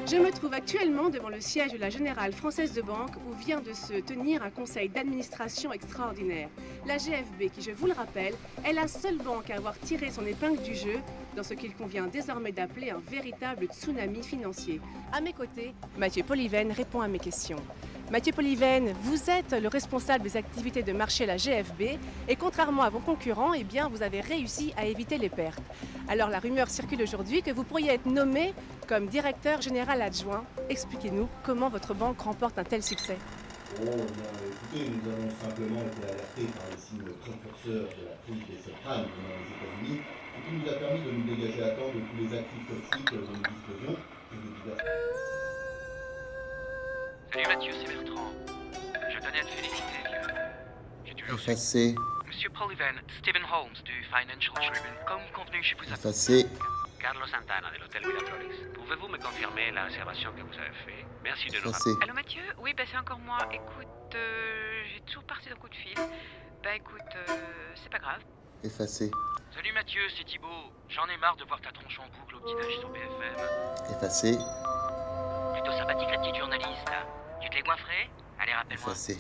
Je me trouve actuellement devant le siège de la Générale Française de Banque où vient de se tenir un conseil d'administration extraordinaire. La GFB, qui je vous le rappelle, est la seule banque à avoir tiré son épingle du jeu dans ce qu'il convient désormais d'appeler un véritable tsunami financier. À mes côtés, Mathieu Poliven répond à mes questions. Mathieu Poliven, vous êtes le responsable des activités de marché à la GFB et contrairement à vos concurrents, eh bien, vous avez réussi à éviter les pertes. Alors la rumeur circule aujourd'hui que vous pourriez être nommé comme directeur général adjoint. Expliquez-nous comment votre banque remporte un tel succès. Oh, bien, écoutez, nous avons simplement été alertés par les signes précurseurs de la crise des subprimes dans les États-Unis, ce qui nous a permis de nous dégager à temps de tous les actifs toxiques dont nous disposions et de divers... Salut Mathieu, c'est Bertrand. Je tenais à te féliciter, vieux. J'ai toujours su... Effacé. Monsieur Poliven, Stephen Holmes du Financial Tribune. Comme convenu, je vous appelle. Effacé. Carlos Santana de l'hôtel Villa-Flores. Pouvez-vous me confirmer la réservation que vous avez faite? Merci de nous Effacé. rappeler. Allô Mathieu? Oui, bah c'est encore moi. Écoute, j'ai toujours pas reçu d'un coup de fil. Bah écoute, c'est pas grave. Effacé. Salut Mathieu, c'est Thibaut. J'en ai marre de voir ta tronche en boucle au petit-déj sur BFM. Effacé. Plutôt sympathique la petite journaliste, là. Tu te l'es goinfrée? Allez, rappelle-moi. Effacé.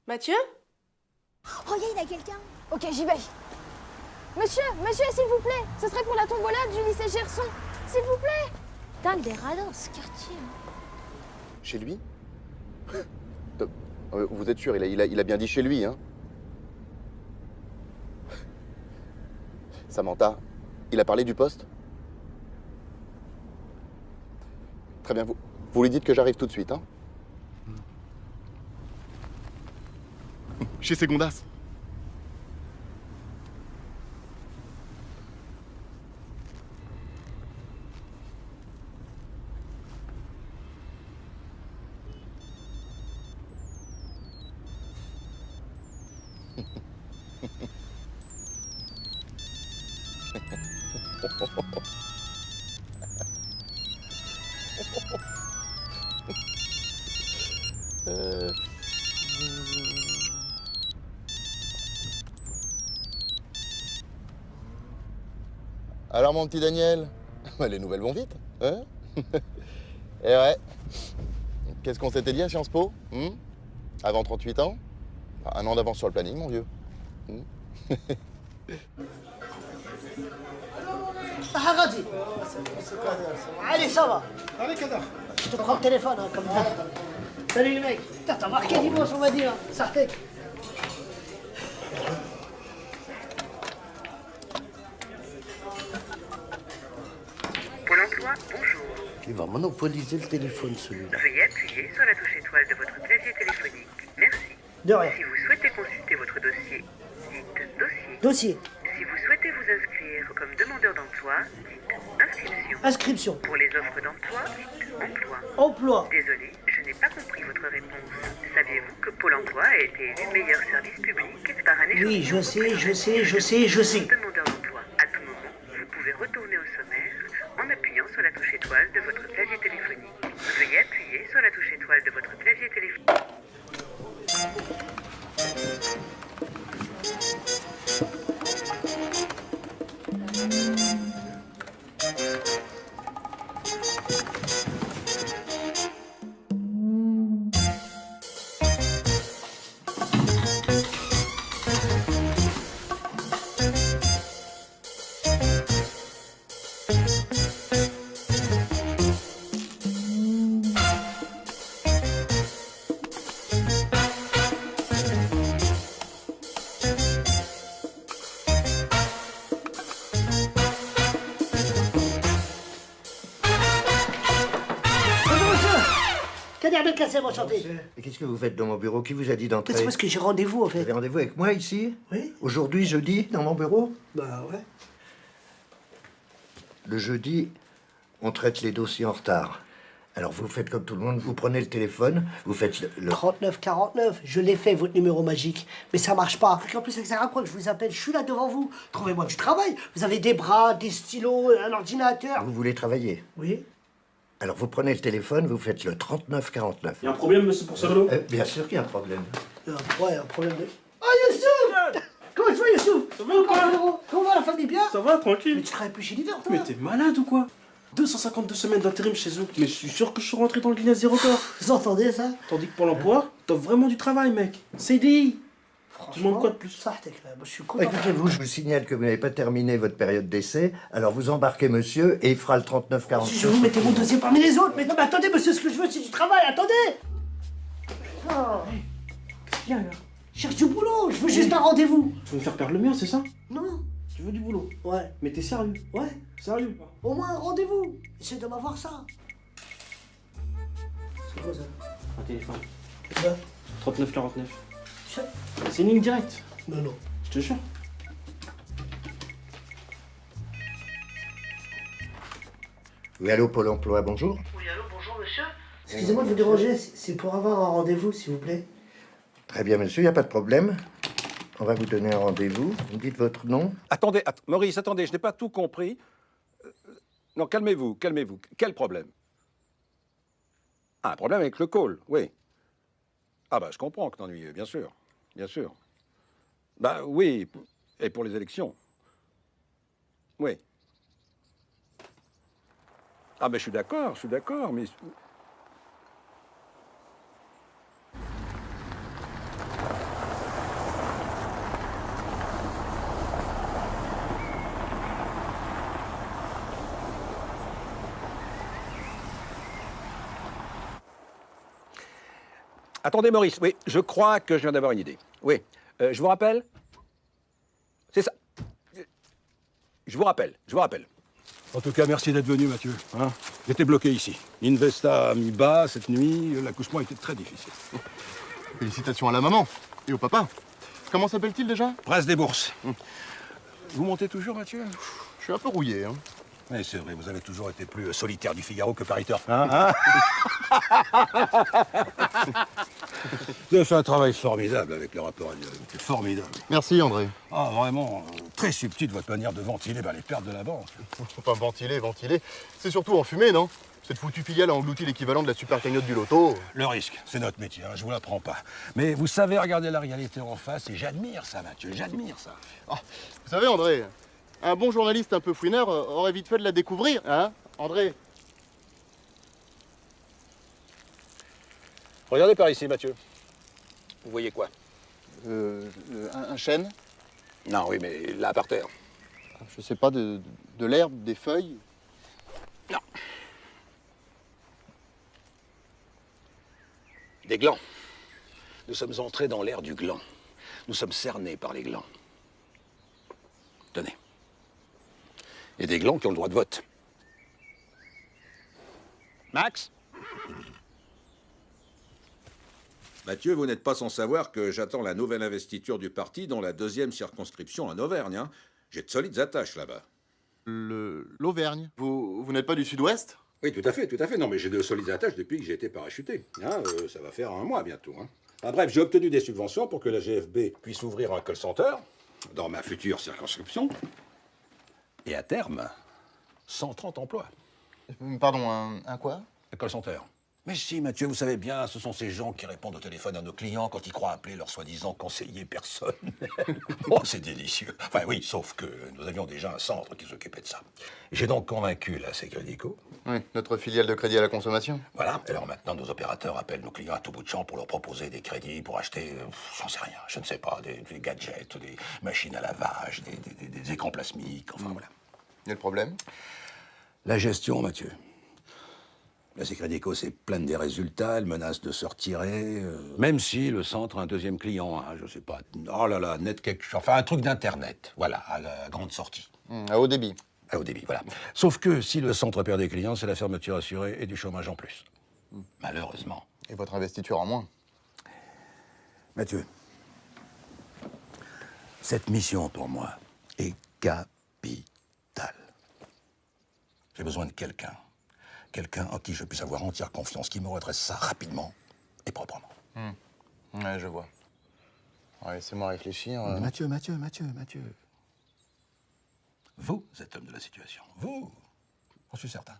Mathieu? Oh, il y a quelqu'un. Ok, j'y vais. Monsieur, s'il vous plaît. Ce serait pour la tombola du lycée Gerson. S'il vous plaît. Putain, il est radin, ce quartier. Chez lui? Vous êtes sûr, il a bien dit chez lui, hein? Samantha, il a parlé du poste? Très bien, vous lui dites que j'arrive tout de suite, hein? Chez Segondas. Alors mon petit Daniel, les nouvelles vont vite, hein? Eh ouais. Qu'est-ce qu'on s'était dit à Sciences Po, hein? Avant 38 ans? Un an d'avance sur le planning, mon vieux. Haradi. Allez, ça va. Je te prends le téléphone, hein, comme ça. Salut les mecs. Putain, t'as marqué dimanche, on va dire. Sartek. Pôle emploi, bonjour. Il va monopoliser le téléphone, celui-là. Veuillez appuyer sur la touche étoile de votre clavier téléphonique. Merci. De rien. Si vous souhaitez consulter votre dossier, dites dossier. Dossier. Si vous souhaitez vous inscrire comme demandeur d'emploi, dites inscription. Inscription. Pour les offres d'emploi, dites emploi. Emploi. Désolé, je n'ai pas compris votre réponse. Saviez-vous que Pôle emploi a été élu meilleur service public par un échantillon Oui, je sais. demandeur d'emploi. À tout moment, vous pouvez retourner au sommaire en appuyant sur la touche étoile de votre clavier téléphonique. Veuillez appuyer sur la touche étoile de votre clavier téléphonique. Kader Belkacem, enchanté. Et qu'est-ce que vous faites dans mon bureau? Qui vous a dit d'entrer? C'est parce que j'ai rendez-vous, en Vous fait. avez rendez-vous avec moi ici? Oui. Aujourd'hui, jeudi, dans mon bureau? Bah ouais. Le jeudi, on traite les dossiers en retard. Alors vous faites comme tout le monde, vous prenez le téléphone, vous faites le... 3949, je l'ai fait, votre numéro magique. Mais ça marche pas. En plus, avec ça raccroche, je vous appelle, je suis là devant vous. Trouvez-moi du travail. Vous avez des bras, des stylos, un ordinateur. Vous voulez travailler? Oui. Alors vous prenez le téléphone, vous faites le 3949. Il y a un problème, monsieur Poursagolo? Bien sûr qu'il y a un problème. Ouais, un problème de... Oh, Youssouf! Comment tu vas, Youssouf? Ça va ou quoi? Comment va la famille, bien? Ça va, tranquille. Mais tu travailles plus chez Leader, toi? Mais t'es malade ou quoi? 252 semaines d'intérim chez eux. Mais je suis sûr que je suis rentré dans le Guinness des records. Vous entendez ça? Tandis que pour l'emploi, t'as vraiment du travail, mec. CDI. Tu demandes quoi de plus? Ça, t'es clair. Je suis content. Écoutez-vous, je vous signale que vous n'avez pas terminé votre période d'essai, alors vous embarquez monsieur et il fera le 3949. Si je vous mettais mon dossier parmi les autres. Mais non, mais attendez, monsieur, ce que je veux, c'est du travail. Attendez! Oh. Qu'est-ce qu'il y a, là? Je cherche du boulot. Je veux juste un rendez-vous. Tu veux me faire perdre le mien, c'est ça? Non. Tu veux du boulot? Ouais. Mais t'es sérieux? Ouais. Sérieux? Au moins un rendez-vous. Essaye de m'avoir ça. C'est quoi ça? Un téléphone. C'est ça? 3949. C'est une ligne directe. Non, non. Je te jure. Oui, allô, Pôle emploi, bonjour. Oui, allô, bonjour, monsieur. Excusez-moi de vous déranger, c'est pour avoir un rendez-vous, s'il vous plaît. Très bien, monsieur, il n'y a pas de problème. On va vous donner un rendez-vous. Vous me dites votre nom? Attendez, Maurice, attendez, je n'ai pas tout compris. Non, calmez-vous, calmez-vous. Quel problème? Ah, un problème avec le call, oui. Ah bah, je comprends que t'ennuies, bien sûr, bien sûr. Bah oui, et pour les élections. Oui. Ah ben je suis d'accord, mais... Attendez, Maurice, oui, je crois que je viens d'avoir une idée. Oui, je vous rappelle? C'est ça. Je vous rappelle. En tout cas, merci d'être venu, Mathieu. Hein, j'étais bloqué ici. Investa a mis bas cette nuit, l'accouchement était très difficile. Félicitations à la maman et au papa. Comment s'appelle-t-il déjà? Prince des bourses. Vous montez toujours, Mathieu? Je suis un peu rouillé, hein. Oui, c'est vrai, vous avez toujours été plus solitaire du Figaro que Paris Turf. Hein Vous avez fait un travail formidable avec le rapport annuel. C'est formidable. Merci, André. Ah, vraiment, très subtil votre manière de ventiler les pertes de la banque. Faut pas ventiler. C'est surtout en fumée, non? Cette foutue filiale a englouti l'équivalent de la super cagnotte du loto. Le risque, c'est notre métier, hein, je vous l'apprends pas. Mais vous savez regarder la réalité en face et j'admire ça, Mathieu, j'admire ça. Ah, vous savez, André, un bon journaliste un peu fouineur aurait vite fait de la découvrir, hein, André? Regardez par ici, Mathieu. Vous voyez quoi? Un chêne? Non, oui, mais là, par terre. Je sais pas, de l'herbe, des feuilles? Non. Des glands. Nous sommes entrés dans l'ère du gland. Nous sommes cernés par les glands. Tenez. Et des glands qui ont le droit de vote. Max? Mathieu, vous n'êtes pas sans savoir que j'attends la nouvelle investiture du parti dans la 2e circonscription en Auvergne. Hein. J'ai de solides attaches là-bas. L'Auvergne? Vous n'êtes pas du sud-ouest? Oui, tout à fait. Non, mais j'ai de solides attaches depuis que j'ai été parachuté. Hein, ça va faire un mois bientôt. Hein. Ah, bref, j'ai obtenu des subventions pour que la GFB puisse ouvrir un call center dans ma future circonscription. Et à terme, 130 emplois. Pardon, un quoi? Un call center. Mais si, Mathieu, vous savez bien, ce sont ces gens qui répondent au téléphone à nos clients quand ils croient appeler leur soi-disant conseiller personnel. Oh, c'est délicieux. Enfin oui, sauf que nous avions déjà un centre qui s'occupait de ça. J'ai donc convaincu la Sécrédico. Oui, notre filiale de crédit à la consommation. Voilà, alors maintenant nos opérateurs appellent nos clients à tout bout de champ pour leur proposer des crédits pour acheter, j'en sais rien, je ne sais pas, des gadgets, des machines à lavage, des écrans plasmiques, enfin voilà. Et le problème? La gestion, Mathieu. La Sécrédico s'est plainte des résultats, elle menace de se retirer, même si le centre a un deuxième client, hein, je sais pas, oh là là, net quelque chose, enfin un truc d'internet, voilà, à la grande sortie. À haut débit. À haut débit, voilà. Sauf que si le centre perd des clients, c'est la fermeture assurée et du chômage en plus. Malheureusement. Et votre investiture en moins. Mathieu, cette mission pour moi est capitale. J'ai besoin de quelqu'un Quelqu'un en qui je puisse avoir entière confiance, qui me redresse ça rapidement et proprement. Ouais, je vois. Laissez-moi réfléchir. Mathieu. Vous êtes l'homme de la situation. Vous. J'en suis certain.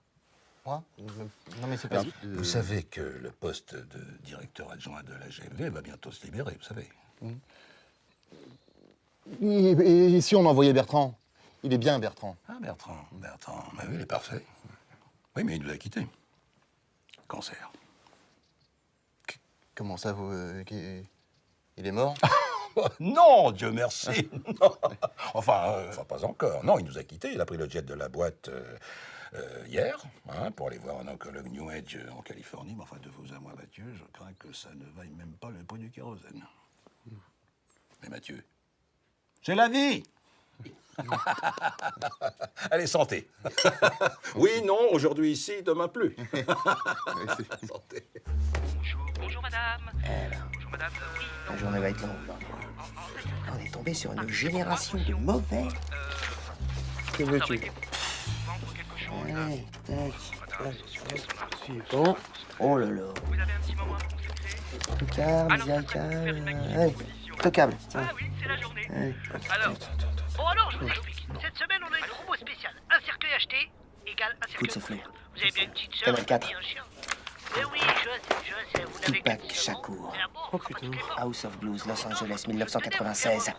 Moi? Non, mais c'est pas... Vous savez que le poste de directeur adjoint de la GFB va bientôt se libérer, vous savez. Et si on envoyait Bertrand? Il est bien, Bertrand. Ah, Bertrand. Bah oui, il est parfait. Oui, mais il nous a quittés. Cancer. Comment ça, vous... il est mort? Non, Dieu merci. Non. Enfin, pas encore. Non, il nous a quittés. Il a pris le jet de la boîte hier, pour aller voir un oncologue New Age en Californie. Mais enfin, de vous à moi, Mathieu, je crains que ça ne vaille même pas le prix du kérosène. Mais Mathieu, c'est la vie. Allez, santé. Oui, non, aujourd'hui ici, demain plus. Santé. Bonjour madame. Bonjour madame. Oui, non. La journée va être longue. On est tombé sur une génération de mauvais. Que veux-tu? Allez, tac. Suivant. Oh là là. Vous avez un petit moment à me consacrer? Tocable, miséricable. Allez, tocable. Ah oui, c'est la journée. Alors, je vous explique. Cette semaine, on a une promo spéciale. Un cercueil acheté égale un cercueil offert. Vous avez bien une petite sœur, Canal 4. un chien. Mais oui, je sais, vous n'avez que Tupac Shakur. Oh putain. House of Blues, Los Angeles, 1996.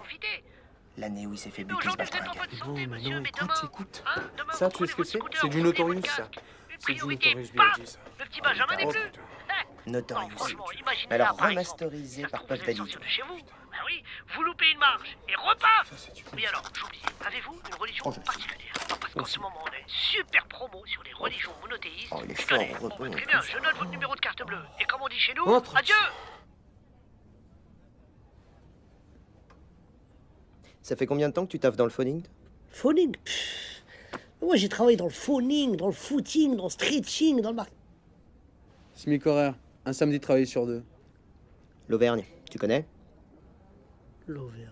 L'année où il s'est fait buter ce baltringue. Non, mais non, écoute. Ça, tu sais ce que c'est? C'est du Notorious, ça. C'est du Notorious B.I.G., ça. Le petit Benjamin n'est plus. Notorious. Mais alors remasterisé par Puff Daddy. Chez vous. Ah oui, vous loupez une marche et repas. Oui alors, j'oublie. Avez-vous une religion particulière? Parce qu'en ce moment, on a une super promo sur les religions monothéistes. Oh, il est fort heureux. Très bien, je note votre numéro de carte bleue. Et comme on dit chez nous, adieu. Ça fait combien de temps que tu taffes dans le phoning? Phoning? Moi, j'ai travaillé dans le phoning, dans le footing, dans le stretching, dans le SMIC horaire. Un samedi travaillé sur 2. L'Auvergne, tu connais? L'Auvergne.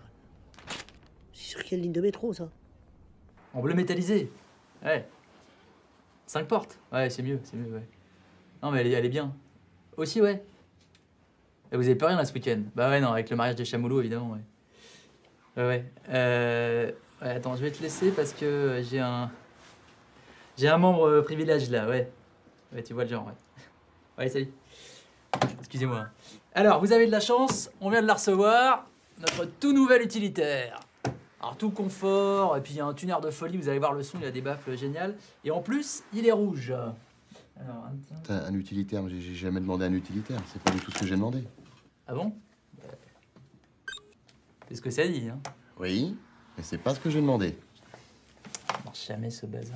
C'est sur quelle ligne de métro, ça? En bleu métallisé. Ouais. 5 portes. Ouais, c'est mieux, ouais. Non, mais elle est bien. Aussi, ouais. Et vous avez pas rien là ce week-end? Bah ouais, non, avec le mariage des Chamoulots, évidemment, ouais. Ouais. Ouais, attends, je vais te laisser parce que j'ai un membre privilège là, ouais. Ouais, tu vois le genre, ouais. Ouais, salut. Excusez-moi. Alors, vous avez de la chance, on vient de la recevoir. Notre tout nouvel utilitaire. Alors, tout confort, et puis il y a un tuner de folie, vous allez voir le son, il a des baffles géniales. Et en plus, il est rouge. Alors, Un utilitaire, mais j'ai jamais demandé un utilitaire. C'est pas du tout ce que j'ai demandé. Ah bon? C'est ce que ça dit, hein. Oui, mais c'est pas ce que j'ai demandé. Ça marche jamais ce bazar.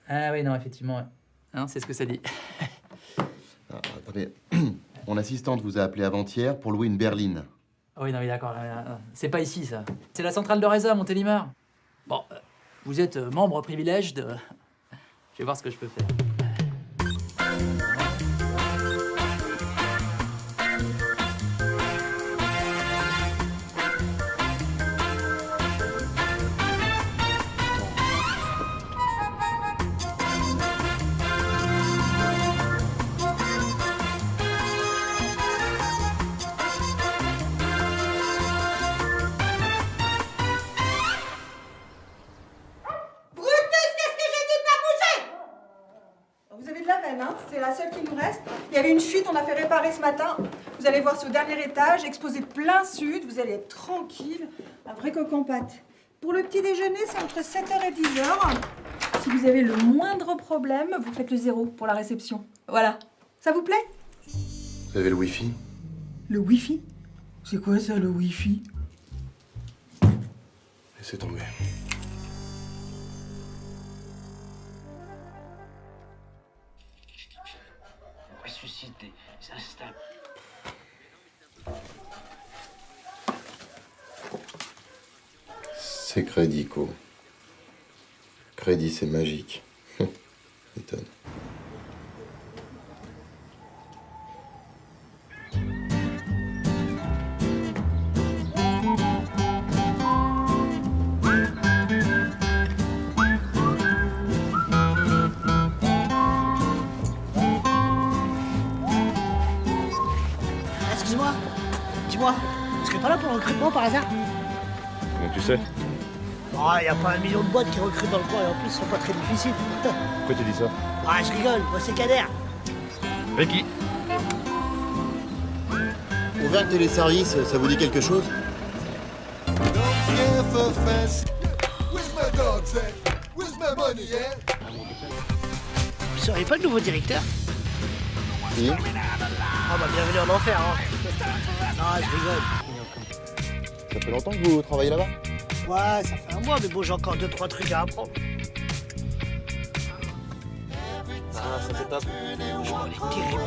Ah oui, non, effectivement, ouais. Hein, c'est ce que ça dit. Ah, attendez, mon assistante vous a appelé avant-hier pour louer une berline. Ah oui, non, mais d'accord, c'est pas ici, ça. C'est la centrale de Reza, Montélimar. Bon, vous êtes membre privilège de... Je vais voir ce que je peux faire. Il y avait une fuite, on a fait réparer ce matin. Vous allez voir, c'est au dernier étage, exposé plein sud. Vous allez être tranquille. Un vrai coq en pâte. Pour le petit déjeuner, c'est entre 7h et 10h. Si vous avez le moindre problème, vous faites le 0 pour la réception. Voilà. Ça vous plaît? Vous avez le wifi? Le wifi? C'est quoi ça, le wifi? Laissez tomber. Ressuscité, c'est instable. C'est crédit, Co. Crédit, c'est magique. Étonne. Dis-moi, tu serais pas là pour le recrutement par hasard? Comment tu sais? Ah, y a pas 1 million de boîtes qui recrutent dans le coin et en plus, ce sont pas très difficiles. Pourquoi tu dis ça? Ah, je rigole, moi c'est Kader. Ricky. Auvergne Téléservice, ça vous dit quelque chose? Vous seriez pas le nouveau directeur? Si. Ah bah bienvenue en enfer, hein. Ah, je rigole. Ça fait longtemps que vous travaillez là-bas? Ouais, ça fait un mois, mais bon, j'ai encore 2-3 trucs à apprendre. Ah, ça fait top. Je m'en ai terrible.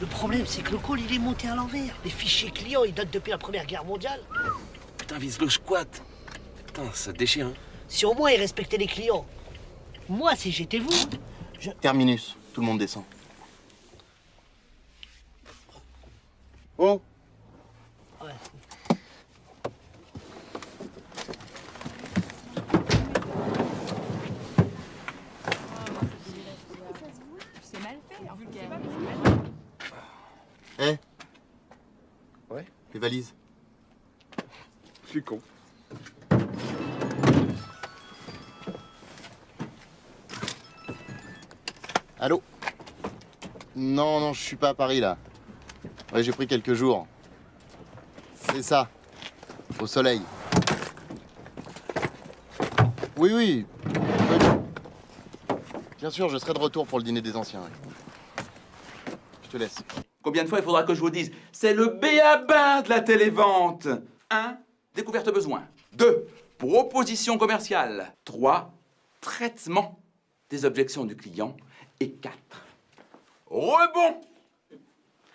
Le problème, c'est que le call, il est monté à l'envers. Les fichiers clients, ils datent depuis la Première Guerre mondiale. Putain, vise le squat. Putain, ça déchire, hein. Si au moins ils respectaient les clients. Moi, si j'étais vous, Terminus, tout le monde descend. Oh! Ouais. C'est mal fait, vulgaire. Eh, Ouais? les valises. Je suis con. Allô? Non, non, je suis pas à Paris, là. Ouais, j'ai pris quelques jours. C'est ça. Au soleil. Oui, oui. Bien sûr, je serai de retour pour le dîner des anciens. Ouais. Je te laisse. Combien de fois il faudra que je vous dise? C'est le b.a.-ba de la télévente. 1. Découverte besoin. 2. Proposition commerciale. 3. Traitement des objections du client. Et 4. Rebond.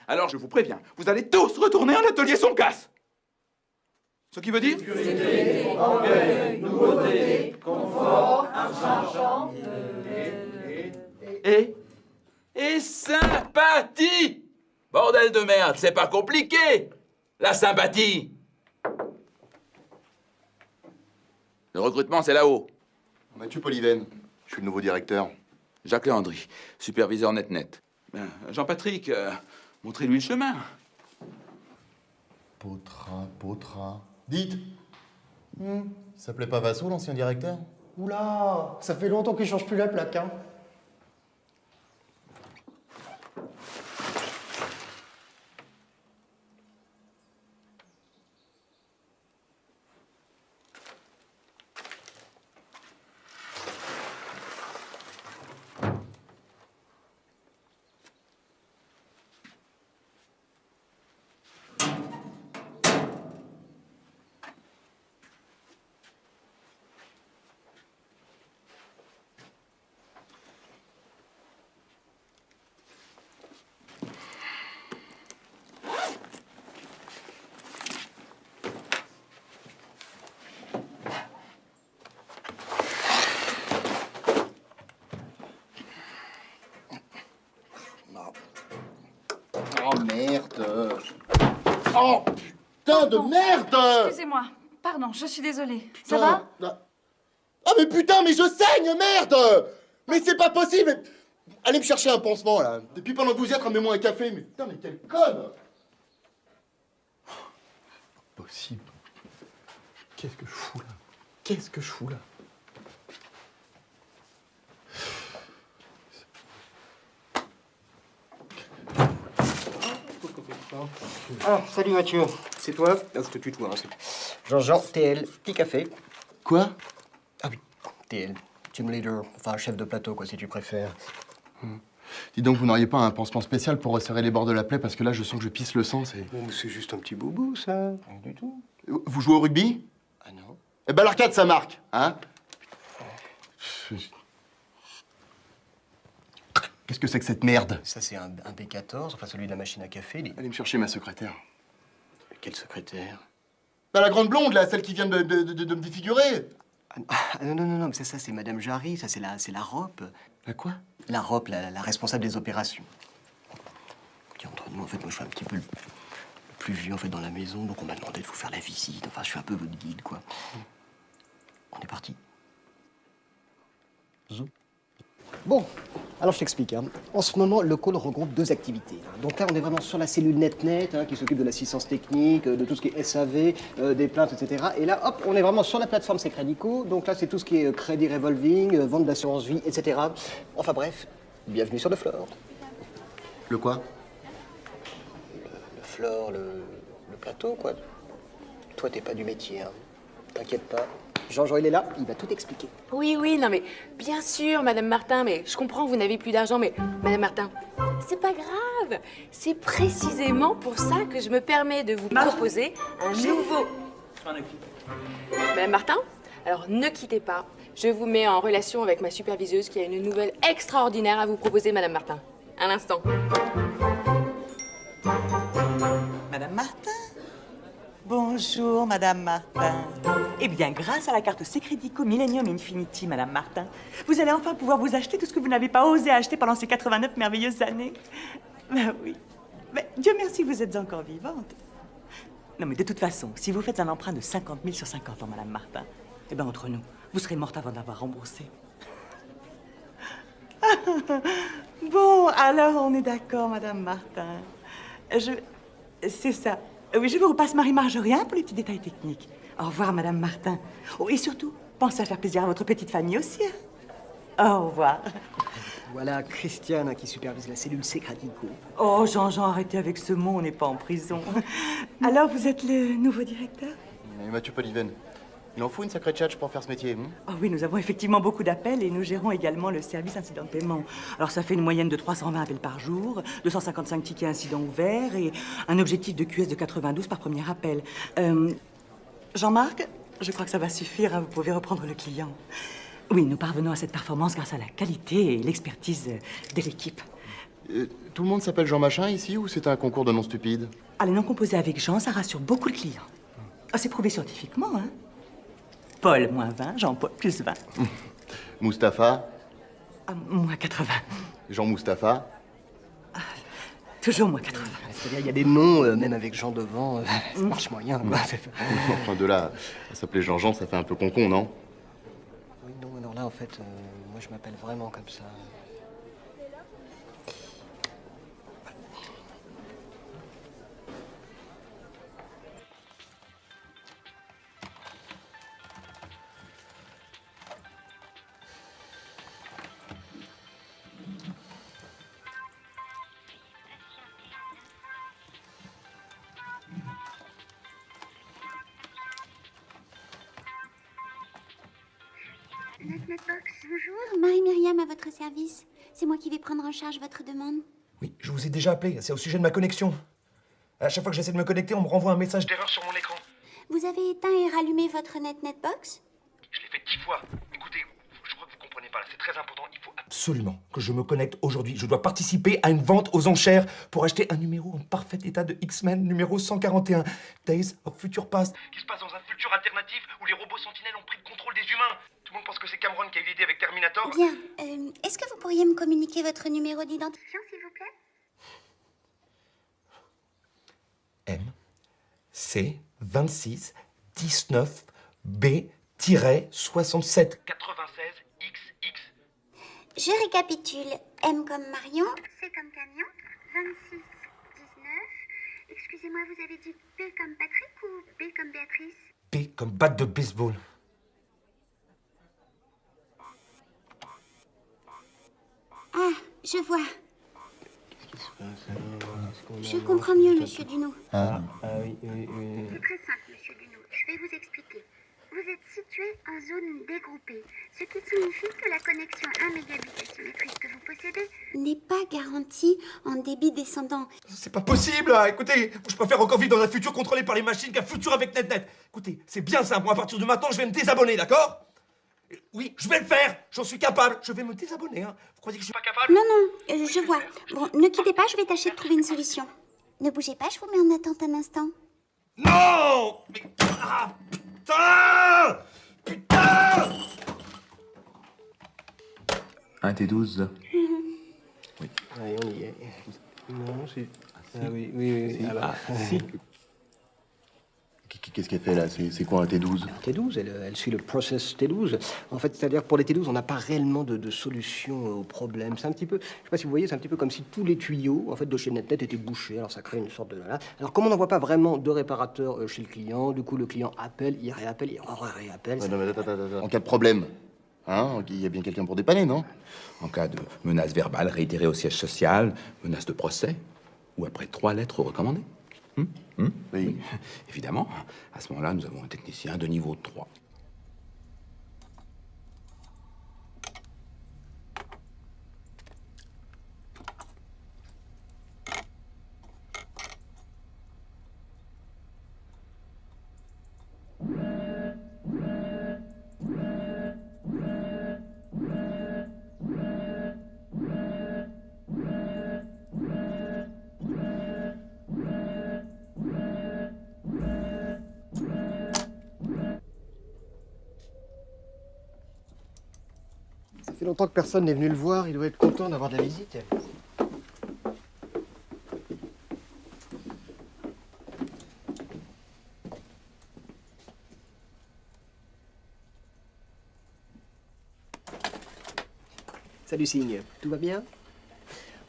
Alors je vous préviens, vous allez tous retourner en atelier son casse. Ce qui veut dire? Sécurité, orgueil, nouveauté, confort, argent, Et sympathie. Bordel de merde, c'est pas compliqué. La sympathie. Le recrutement, c'est là-haut. Mathieu Polyven, je suis le nouveau directeur. Jacques Léandry, superviseur net-net. Ben, Jean-Patrick, montrez-lui le chemin. Potra. Dites, il s'appelait pas Vassou, l'ancien directeur? Oula, ça fait longtemps qu'il change plus la plaque, hein. Oh merde! Oh putain de merde! Excusez-moi. Pardon, je suis désolée. Ça va? Ah mais putain, mais je saigne, merde! Mais c'est pas possible! Allez me chercher un pansement, là. Depuis pendant que vous y êtes, ramenez-moi un café. Mais putain, mais quelle conne! Possible. Qu'est-ce que je fous là? Qu'est-ce que je fous là? Ah, salut Mathieu. C'est toi? Je te tutoie, hein, Jean-Jean, TL, petit café. Quoi? Ah oui, TL, team leader, enfin chef de plateau, quoi, si tu préfères. Dis donc, vous n'auriez pas un pansement spécial pour resserrer les bords de la plaie, parce que là, je sens que je pisse le sang, c'est... Bon, mais c'est juste un petit boubou, ça. Rien du tout. Vous jouez au rugby? Ah non. Eh ben l'arcade, ça marque, hein? Qu'est-ce que c'est que cette merde? Ça, c'est un B14, enfin celui de la machine à café. Allez me chercher ma secrétaire. Quelle secrétaire? Bah, la grande blonde, là, celle qui vient de me défigurer. Ah non, mais ça c'est Madame Jarry, ça c'est la ROP. La quoi? La ROP, la responsable des opérations. Écoutez, entre nous, en fait, moi, je suis un petit peu le plus vieux, en fait, dans la maison, donc on m'a demandé de vous faire la visite. Enfin, je suis un peu votre guide, quoi. On est parti. Bon, alors je t'explique. En ce moment, le call regroupe 2 activités. Donc là, on est vraiment sur la cellule NetNet, qui s'occupe de l'assistance technique, de tout ce qui est SAV, des plaintes, etc. Et là, hop, on est vraiment sur la plateforme Secredico. Donc là, c'est tout ce qui est crédit revolving, vente d'assurance vie, etc. Enfin bref, bienvenue sur le floor. Le quoi? Le floor, le plateau, quoi. Toi, t'es pas du métier, T'inquiète pas. Jean-Jean, il est là, il va tout expliquer. Oui, non, mais bien sûr, Madame Martin, mais je comprends que vous n'avez plus d'argent, mais Madame Martin, c'est pas grave. C'est précisément pour ça que je me permets de vous proposer un nouveau... Je m'en occupe. Madame Martin, alors ne quittez pas. Je vous mets en relation avec ma superviseuse qui a une nouvelle extraordinaire à vous proposer, Madame Martin. Un instant. Madame Martin? Bonjour, Madame Martin. Eh bien, grâce à la carte Secredico Millennium Infinity, Madame Martin, vous allez enfin pouvoir vous acheter tout ce que vous n'avez pas osé acheter pendant ces 89 merveilleuses années. Ben oui. Mais Dieu merci, vous êtes encore vivante. Non, mais de toute façon, si vous faites un emprunt de 50 000 sur 50 ans, Madame Martin, eh bien, entre nous, vous serez morte avant d'avoir remboursé. Bon, alors, on est d'accord, Madame Martin. C'est ça. Oui, je vous repasse Marie-Marjorie pour les petits détails techniques. Au revoir, Madame Martin. Oh, et surtout, pensez à faire plaisir à votre petite famille aussi. Au revoir. Voilà Christiane qui supervise la cellule Secredico. Oh, Jean-Jean, arrêtez avec ce mot, on n'est pas en prison. Alors, vous êtes le nouveau directeur? Mathieu Poliven. Il en faut une sacrée tchatche pour faire ce métier. Oh oui, nous avons effectivement beaucoup d'appels et nous gérons également le service incident de paiement. Alors ça fait une moyenne de 320 appels par jour, 255 tickets incidents ouverts et un objectif de QS de 92 par premier appel. Jean-Marc, je crois que ça va suffire, vous pouvez reprendre le client. Oui, nous parvenons à cette performance grâce à la qualité et l'expertise de l'équipe. Tout le monde s'appelle Jean Machin ici ou c'est un concours de noms stupides? Les noms composés avec Jean, ça rassure beaucoup le client. C'est prouvé scientifiquement, Paul, moins 20, Jean-Paul, plus 20. Mustapha? Moins 80. Jean-Mustapha? Toujours moins 80. C'est-à-dire, il y a des noms, même avec Jean devant, ça marche moyen, quoi. Enfin, de là à s'appeler Jean-Jean, ça fait un peu con-con, non? Oui, non, alors là, en fait, moi, je m'appelle vraiment comme ça. NetNetBox, bonjour. Marie-Myriam à votre service. C'est moi qui vais prendre en charge votre demande. Oui, je vous ai déjà appelé. C'est au sujet de ma connexion. À chaque fois que j'essaie de me connecter, on me renvoie un message d'erreur sur mon écran. Vous avez éteint et rallumé votre NetNetBox? Je l'ai fait 10 fois. Écoutez, je crois que vous comprenez pas là. C'est très important. Il faut absolument que je me connecte aujourd'hui. Je dois participer à une vente aux enchères pour acheter un numéro en parfait état de X-Men, numéro 141, Days of Future Past, qui se passe dans un futur alternatif où les robots sentinelles ont pris le contrôle des humains. Tout le monde pense que c'est Cameron qui a eu l'idée avec Terminator. Bien. Est-ce que vous pourriez me communiquer votre numéro d'identification, s'il vous plaît? M, C, 26, 19, B-67. 96, XX. Je récapitule. M comme Marion. C comme camion. 26, 19. Excusez-moi, vous avez dit P comme Patrick ou B comme Béatrice? B comme batte de baseball. Ah, je vois. Je comprends mieux, monsieur Duno. Oui. C'est très simple, monsieur Duno. Je vais vous expliquer. Vous êtes situé en zone dégroupée, ce qui signifie que la connexion 1 mégabit asymétrique que vous possédez n'est pas garantie en débit descendant. C'est pas possible, là. Écoutez, je préfère encore vivre dans un futur contrôlé par les machines qu'un futur avec NetNet. Écoutez, c'est bien simple. Moi, à partir de maintenant, je vais me désabonner, d'accord? Oui, je vais le faire. J'en suis capable. Je vais me désabonner, Vous croyez que je suis pas capable? Non, je vois. Bon, ne quittez pas, je vais tâcher de trouver une solution. Ne bougez pas, je vous mets en attente un instant. Non! Mais... Ah, putain! Putain! 1 T12. Oui. Allez, on y est. Non, c'est... Oui, oui, oui. Si. Qu'est-ce qu'elle fait là? C'est quoi un T12? T12, elle suit le process T12. En fait, c'est-à-dire pour les T12, on n'a pas réellement de solution au problème. C'est un petit peu, je sais pas si vous voyez, c'est un petit peu comme si tous les tuyaux en fait de chez NetNet étaient bouchés. Alors ça crée une sorte de là. Alors comme on n'en voit pas vraiment de réparateur chez le client, du coup le client appelle, il réappelle, il réappelle. Non, mais attends. En cas de problème, hein, il y a bien quelqu'un pour dépanner, non? En cas de menace verbale réitérée au siège social, menace de procès, ou après 3 lettres recommandées. Oui. Évidemment, à ce moment-là, nous avons un technicien de niveau 3. Ça fait longtemps que personne n'est venu le voir, il doit être content d'avoir de la visite. Salut Signe, tout va bien?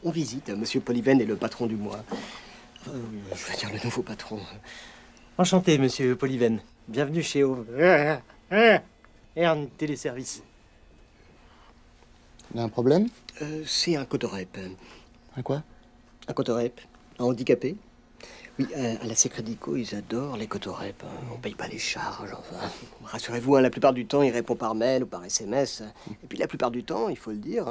On visite, Monsieur Polyven est le patron du mois. Je veux dire le nouveau patron. Enchanté, Monsieur Polyven. Bienvenue chez Ern Téléservice. Il y a un problème? C'est un cotorep. Un quoi? Un cotorep. Un handicapé. Oui, à la Secredico, ils adorent les cotorep. On paye pas les charges, enfin. Rassurez-vous, la plupart du temps, il répond par mail ou par SMS. Et puis la plupart du temps, il faut le dire,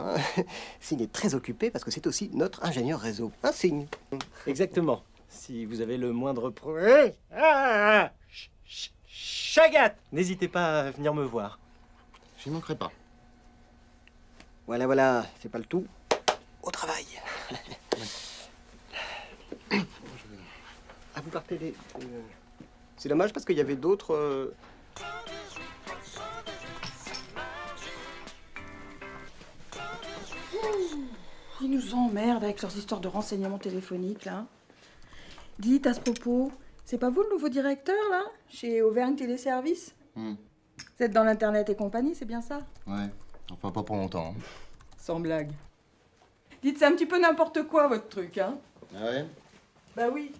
Signe est très occupé parce que c'est aussi notre ingénieur réseau. Un Signe. Exactement. Si vous avez le moindre problème... Chagat! N'hésitez pas à venir me voir. J'y manquerai pas. Voilà, fais pas le tout. Au travail. Ah, vous partez les... C'est dommage parce qu'il y avait d'autres... Ils nous emmerdent avec leurs histoires de renseignements téléphoniques, là. Dites, à ce propos, c'est pas vous le nouveau directeur, là? Chez Auvergne Téléservice? Vous êtes dans l'Internet et compagnie, c'est bien ça? Ouais, enfin pas pour longtemps. Sans blague. Dites, c'est un petit peu n'importe quoi, votre truc, hein? Ah ouais? Bah oui.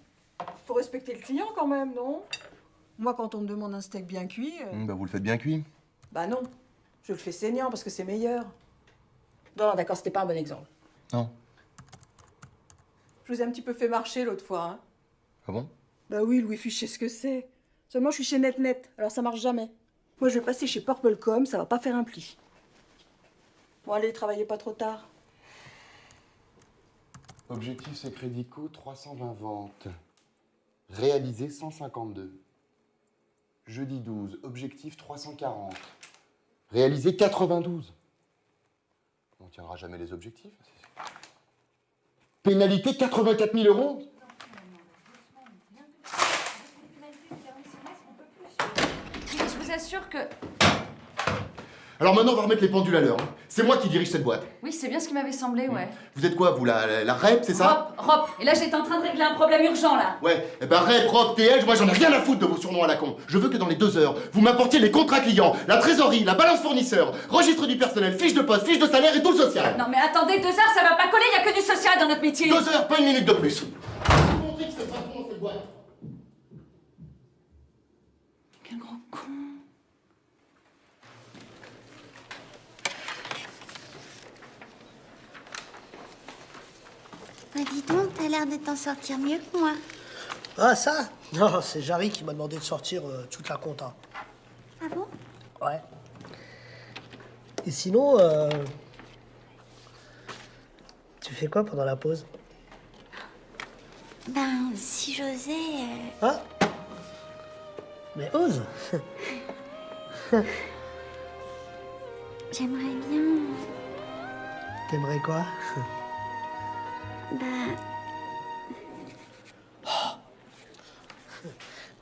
Faut respecter le client, quand même, non? Moi, quand on me demande un steak bien cuit... Bah vous le faites bien cuit. Bah non. Je le fais saignant, parce que c'est meilleur. Non, d'accord, c'était pas un bon exemple. Non. Je vous ai un petit peu fait marcher l'autre fois, hein? Ah bon? Bah oui, le Wi-Fi, je sais ce que c'est. Seulement, je suis chez NetNet, alors ça marche jamais. Moi, je vais passer chez Purplecom, ça va pas faire un pli. Bon, allez, travaillez pas trop tard. Objectif Secredico, 320 ventes. Réalisé 152. Jeudi 12, objectif 340. Réalisé 92. On tiendra jamais les objectifs. Pénalité 84 000 €. Je vous assure que... Alors maintenant, on va remettre les pendules à l'heure. C'est moi qui dirige cette boîte. Oui, c'est bien ce qui m'avait semblé, ouais. Vous êtes quoi, vous, la REP, c'est ça? Rop. Et là, j'étais en train de régler un problème urgent, là. Ouais, eh ben REP, ROP, TL, moi j'en ai rien à foutre de vos surnoms à la con. Je veux que dans les 2 heures, vous m'apportiez les contrats clients, la trésorerie, la balance fournisseur, registre du personnel, fiche de poste, fiche de salaire et tout le social. Non mais attendez, 2 heures, ça va pas coller, y a que du social dans notre métier. 2 heures, pas 1 minute de plus. Quel gros con. Ah, dis donc, t'as l'air de t'en sortir mieux que moi. Ah, ça? Non, c'est Jarry qui m'a demandé de sortir toute la compta. Ah bon? Ouais. Et sinon, tu fais quoi pendant la pause? Ben, si j'osais... Ah? Mais ose! J'aimerais bien... T'aimerais quoi? Bah...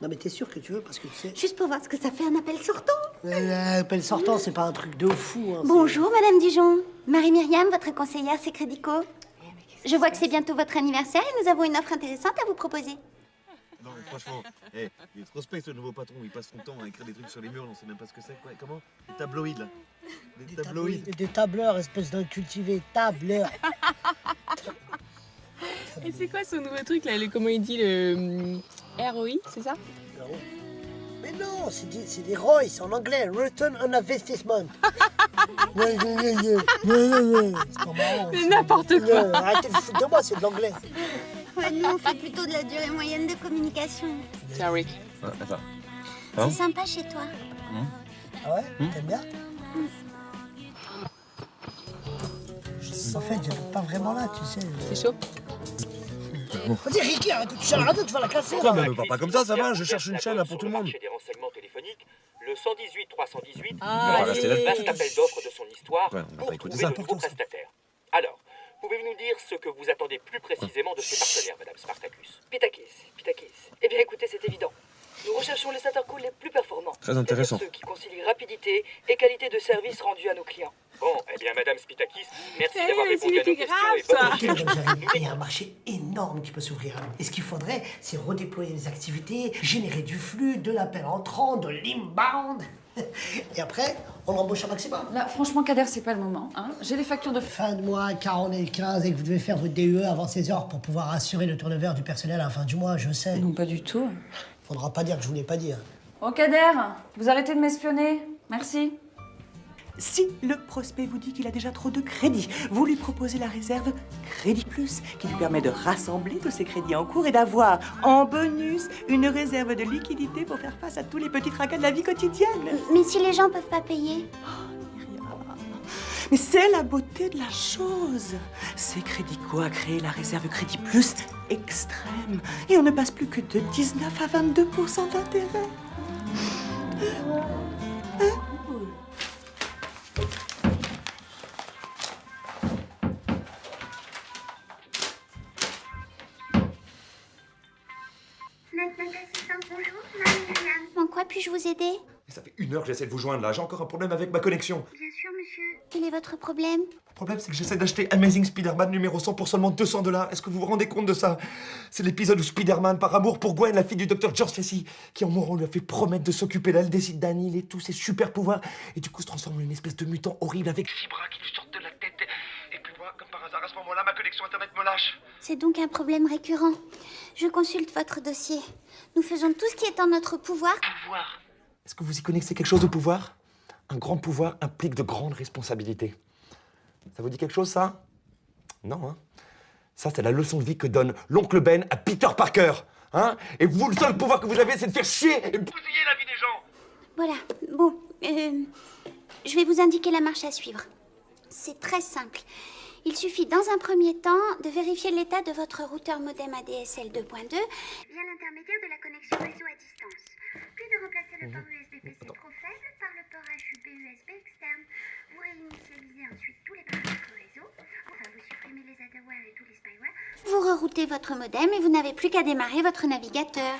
Non mais t'es sûr que tu veux parce que tu sais... Juste pour voir ce que ça fait un appel sortant. Appel sortant, c'est pas un truc de fou. Hein, Bonjour, Madame Dijon. Marie-Myriam, votre conseillère Secredico. Je vois que c'est bientôt votre anniversaire et nous avons une offre intéressante à vous proposer. Non, mais franchement, il est trop space, le nouveau patron. Il passe son temps à écrire des trucs sur les murs, on sait même pas ce que c'est. Quoi. Comment? Des tabloïds, là. Des tabloïds. Des tableurs, espèce d'incultivé. Tableurs. Et c'est quoi ce nouveau truc là, comment il dit, le ROI, c'est ça? Mais non, c'est des ROI, c'est en anglais. Return on Investment. C'est pas marrant. C'est n'importe quoi. Arrêtez de foutre de moi, c'est de l'anglais. Ouais, nous, on fait plutôt de la durée moyenne de communication. Tiens, Rick. Attends. C'est sympa chez toi. Ah ouais? T'aimes bien? En fait, j'habite pas vraiment là, tu sais. C'est chaud? Vas-y, Ricky, arrête de toucher à la radio, tu vas la casser. Non, mais me parle pas comme ça va, je cherche une chaîne là pour tout le monde. Des renseignements téléphoniques, le 118 318 Ah, le vaste appel d'offres de son histoire Ouais, on va pour pas écouter trouver ça. de nouveaux prestataires. Alors, pouvez-vous nous dire ce que vous attendez plus précisément de ces partenaires, Madame Spartacus? Pitakis. Eh bien, écoutez, c'est évident. Nous recherchons les intercalls les plus performants. Très intéressant. C'est-à-dire ceux qui concilient rapidité et qualité de service rendu à nos clients. Bon, eh bien, Madame Spitakis, merci d'avoir répondu à nos questions et bonne Il y a un marché énorme qui peut s'ouvrir à nous. Et ce qu'il faudrait, c'est redéployer les activités, générer du flux, de l'appel entrant, de l'inbound. Et après, on embauche un maximum. Là, franchement, Kader, c'est pas le moment. Hein. J'ai les factures de... Fin de mois, 40 et 15, et que vous devez faire votre DUE avant 16 heures pour pouvoir assurer le turnover du personnel à la fin du mois, je sais. Non, pas du tout. Faudra pas dire que je vous l'ai pas dit. Hein. Oh, Kader, vous arrêtez de m'espionner. Merci. Si le prospect vous dit qu'il a déjà trop de crédits, vous lui proposez la réserve Crédit Plus, qui lui permet de rassembler tous ses crédits en cours et d'avoir, en bonus, une réserve de liquidité pour faire face à tous les petits tracas de la vie quotidienne. Mais si les gens peuvent pas payer? Mais c'est la beauté de la chose. C'est Crédico a créé la réserve Crédit Plus extrême. Et on ne passe plus que de 19 à 22% d'intérêt. Notre assistante, bonjour, Marie-Myriam. En quoi puis-je vous aider? Ça fait 1 heure que j'essaie de vous joindre là, j'ai encore un problème avec ma connexion. Bien sûr, monsieur. Quel est votre problème? Le problème, c'est que j'essaie d'acheter Amazing Spider-Man numéro 100 pour seulement $200. Est-ce que vous vous rendez compte de ça? C'est l'épisode où Spider-Man, par amour pour Gwen, la fille du docteur George Lacy, qui en mourant lui a fait promettre de s'occuper d'elle, décide d'annihiler tous ses super pouvoirs, et du coup se transforme en une espèce de mutant horrible avec 6 bras qui lui sortent de la tête. Et puis moi, comme par hasard, à ce moment-là, ma connexion Internet me lâche. C'est donc un problème récurrent. Je consulte votre dossier. Nous faisons tout ce qui est en notre pouvoir. Est-ce que vous y connaissez quelque chose au pouvoir? Un grand pouvoir implique de grandes responsabilités. Ça vous dit quelque chose, ça? Non, hein? Ça, c'est la leçon de vie que donne l'oncle Ben à Peter Parker. Hein? Et vous, le seul pouvoir que vous avez, c'est de faire chier et bousiller la vie des gens. Voilà. Bon, je vais vous indiquer la marche à suivre. C'est très simple. Il suffit dans un premier temps de vérifier l'état de votre routeur modem ADSL 2.2 via l'intermédiaire de la connexion réseau à distance. Puis de remplacer le port USB-PC trop faible par le port HUB USB externe. Vous réinitialisez ensuite tous les paramètres réseau. Enfin, vous supprimez les adware et tous les spyware. Vous reroutez votre modem et vous n'avez plus qu'à démarrer votre navigateur.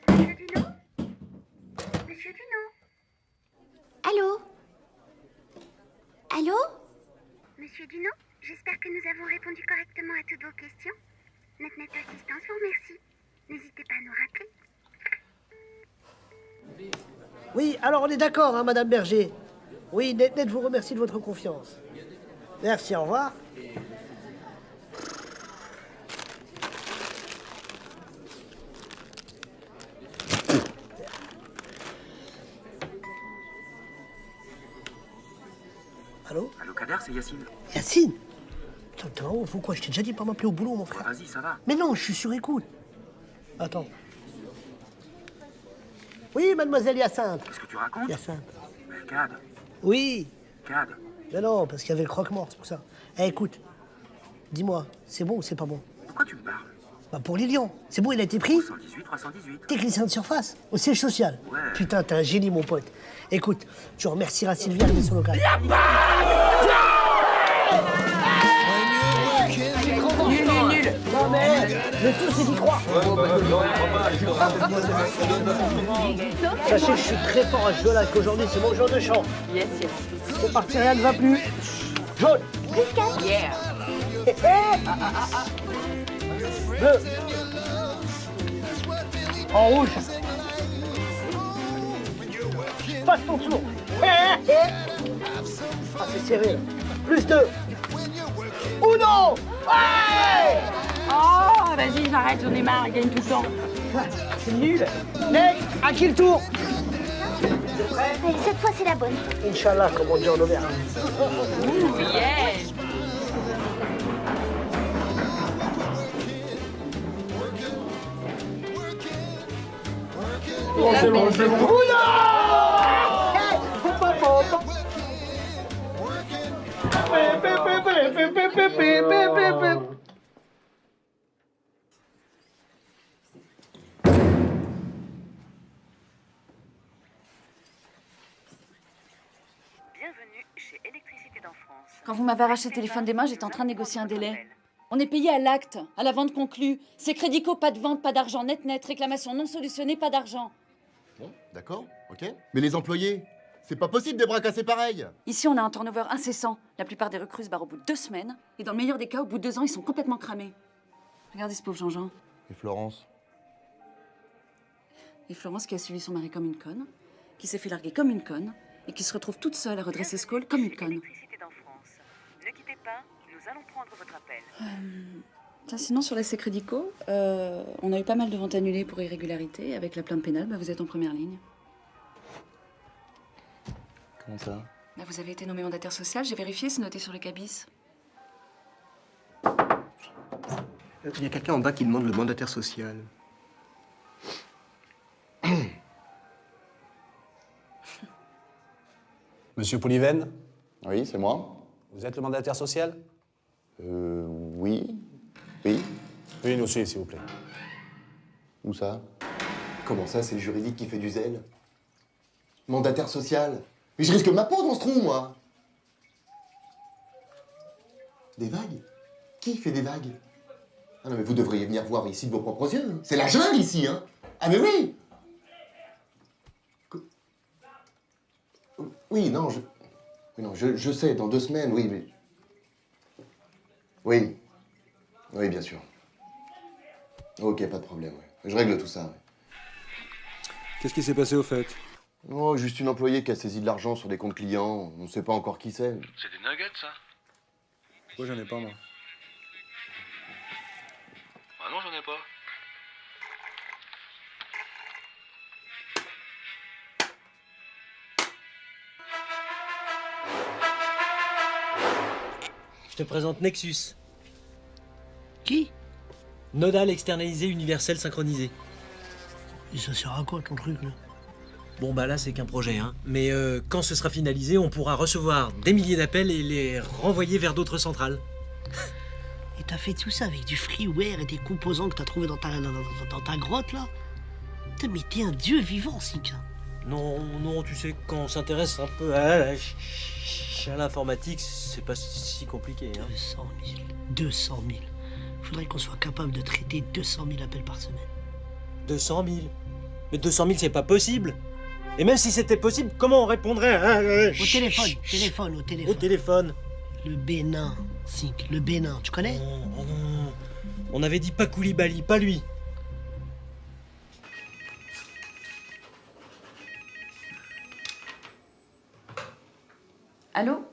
Monsieur Dunot? Monsieur Dunot? Allô? Allô? Monsieur Dunot, j'espère que nous avons répondu correctement à toutes vos questions. Notre assistance vous remercie. N'hésitez pas à nous rappeler. Oui, alors on est d'accord, hein, Madame Berger. Oui, Net vous remercie de votre confiance. Merci, au revoir. Allô? Allô, Kader, c'est Yacine. Yacine? Putain, faut quoi? Je t'ai déjà dit de pas m'appeler au boulot, mon frère. Vas-y, ça va. Mais non, je suis sur écoute. Attends. Oui, mademoiselle Hyacinthe. Qu'est-ce que tu racontes? Hyacinthe. Mais Cad. Oui. Cad. Mais non, parce qu'il y avait le croque-mort, c'est pour ça. Eh, écoute, dis-moi, c'est bon ou c'est pas bon? Pourquoi tu me parles? Bah pour Lilian. C'est bon, il a été pris? 118, 318. Technicien de surface, au siège social. Ouais. Putain, t'es un génie, mon pote. Écoute, tu remercieras Sylvia de son local. Nul. Non mais, le tout c'est d'y croire. Sachez que je suis très fort à ce jeu-là, qu'aujourd'hui c'est mon jour de chant. Yes. C'est parti, rien ne va plus. Jaune, Plus 4. Yeah. Bleu. En rouge. Passe ton tour. Ah, c'est serré. Plus 2. Uno. Ouais. Oh, vas-y, j'arrête, j'en ai marre, il gagne tout le temps. C'est nul. Next, à qui le tour? Allez, cette fois, c'est la bonne. Inch'Allah, comme on dit en Auvergne. Ouh, yeah. Oh, c'est bon, c'est bon. Uno. Bienvenue chez Électricité d'en France. Quand vous m'avez arraché le téléphone des mains, j'étais en train de négocier un délai. On est payé à l'acte, à la vente conclue. C'est crédico, pas de vente, pas d'argent, net, réclamation non solutionnée, pas d'argent. Bon, d'accord, ok. Mais les employés, c'est pas possible des bras cassés pareils. Ici, on a un turnover incessant. La plupart des recrues se barrent au bout de 2 semaines. Et dans le meilleur des cas, au bout de 2 ans, ils sont complètement cramés. Regardez ce pauvre Jean-Jean. Et Florence? Et Florence qui a suivi son mari comme une conne, qui s'est fait larguer comme une conne, et qui se retrouve toute seule à redresser ce col comme une conne. Électricité d'en France. Ne quittez pas, nous allons prendre votre appel. Tiens, sinon, sur l'essai Crédico, on a eu pas mal de ventes annulées pour irrégularité. Avec la plainte pénale, vous êtes en première ligne. Comment ça? Vous avez été nommé mandataire social, j'ai vérifié, c'est noté sur le cabis. Il y a quelqu'un en bas qui demande le mandataire social. Monsieur Pouliven? Oui, c'est moi. Vous êtes le mandataire social? Oui. Oui. Oui, nous aussi, s'il vous plaît. Où ça? Comment ça, c'est le juridique qui fait du zèle? Mandataire social? Mais je risque ma peau dans ce trou, moi! Des vagues? Qui fait des vagues? Ah non, mais vous devriez venir voir ici de vos propres yeux. C'est la jungle, ici, hein? Ah, mais oui! Oui, non, je sais, dans 2 semaines, oui, mais... Oui. Oui, bien sûr. Ok, pas de problème, ouais. Je règle tout ça, ouais. Qu'est-ce qui s'est passé au fait? Oh, juste une employée qui a saisi de l'argent sur des comptes clients. On ne sait pas encore qui c'est. C'est des nuggets, ça? Moi, j'en ai pas, moi. Ah non, j'en ai pas. Je te présente Nexus. Qui? Nodal externalisé universel synchronisé. Et ça sert à quoi ton truc là? Bon bah là c'est qu'un projet, hein. Mais quand ce sera finalisé, on pourra recevoir des milliers d'appels et les renvoyer vers d'autres centrales. Et t'as fait tout ça avec du freeware et des composants que t'as trouvé dans ta grotte là? Putain, mais t'es un dieu vivant, Sika. Non, tu sais, quand on s'intéresse un peu à l'informatique, c'est pas si compliqué, hein. 200 000. Faudrait qu'on soit capable de traiter 200 000 appels par semaine. 200 000? Mais 200 000, c'est pas possible. Et même si c'était possible, comment on répondrait Au téléphone. Au téléphone. Le Bénin, Sink, le Bénin, tu connais? Non. On avait dit pas Koulibaly, pas lui. Allô?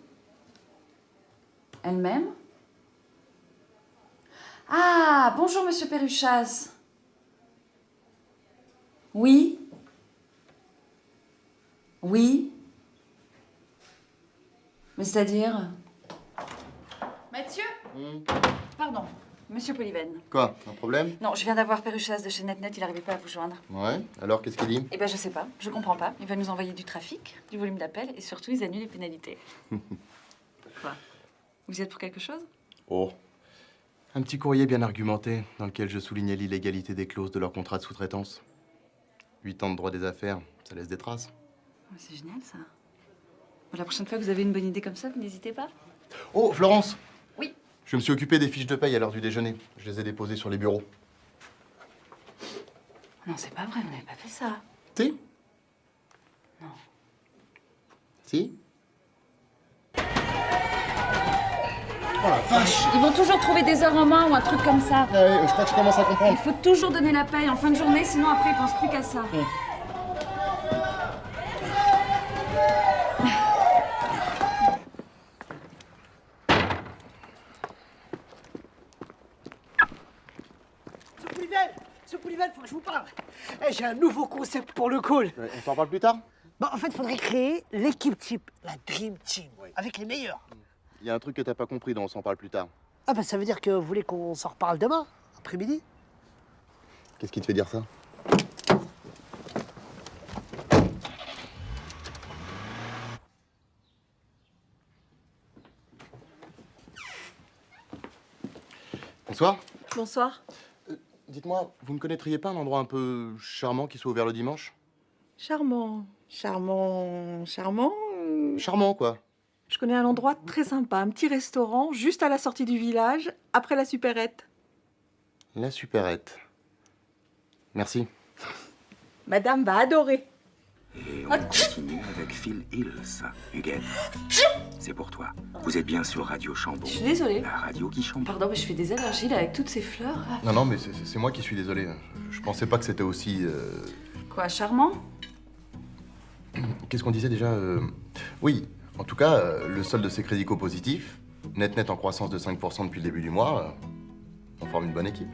Elle-même? Ah, bonjour, monsieur Perruchas. Oui? Oui? Mais c'est-à-dire? Mathieu? Pardon, monsieur Poliven. Quoi? Un problème? Non, je viens d'avoir Perruchas de chez NetNet, il n'arrivait pas à vous joindre. Ouais, alors qu'est-ce qu'il dit? Eh ben, je sais pas, je comprends pas. Il va nous envoyer du trafic, du volume d'appels et surtout, ils annulent les pénalités. Quoi? Vous y êtes pour quelque chose? Oh. Un petit courrier bien argumenté, dans lequel je soulignais l'illégalité des clauses de leur contrat de sous-traitance. 8 ans de droit des affaires, ça laisse des traces. C'est génial, ça. Bon, la prochaine fois que vous avez une bonne idée comme ça, vous n'hésitez pas. Oh, Florence! Oui. Je me suis occupé des fiches de paye à l'heure du déjeuner. Je les ai déposées sur les bureaux. Non, c'est pas vrai, vous n'avez pas fait ça. Si? Non. Si? Oh la vache! Ils vont toujours trouver des heures en main ou un truc comme ça. Ah oui, je crois que je commence à comprendre. Il faut toujours donner la paye en fin de journée, sinon après ils pensent plus qu'à ça. Ce Poulivelle, faut que je vous parle. Eh, j'ai un nouveau concept pour le call. On s'en parle plus tard? Bah, en fait, il faudrait créer l'équipe type, la Dream Team, avec les meilleurs. Il y a un truc que t'as pas compris, dont on s'en parle plus tard. Ah bah ça veut dire que vous voulez qu'on s'en reparle demain, après-midi? Qu'est-ce qui te fait dire ça? Bonsoir. Bonsoir. Dites-moi, vous ne connaîtriez pas un endroit un peu charmant qui soit ouvert le dimanche? Charmant. Charmant. Charmant. Charmant, quoi. Je connais un endroit très sympa, un petit restaurant juste à la sortie du village, après la supérette. La supérette. Merci. Madame va adorer. Et on continue avec Phil Hills. Huguette, c'est pour toi. Vous êtes bien sur Radio Chambon. Je suis désolée. La radio qui chamboule. Pardon, mais je fais des allergies là avec toutes ces fleurs. Non, non, mais c'est moi qui suis désolé. Je pensais pas que c'était aussi... Quoi, charmant? Qu'est-ce qu'on disait déjà Oui, en tout cas, le solde de ces crédits positifs, net en croissance de 5% depuis le début du mois, on forme une bonne équipe.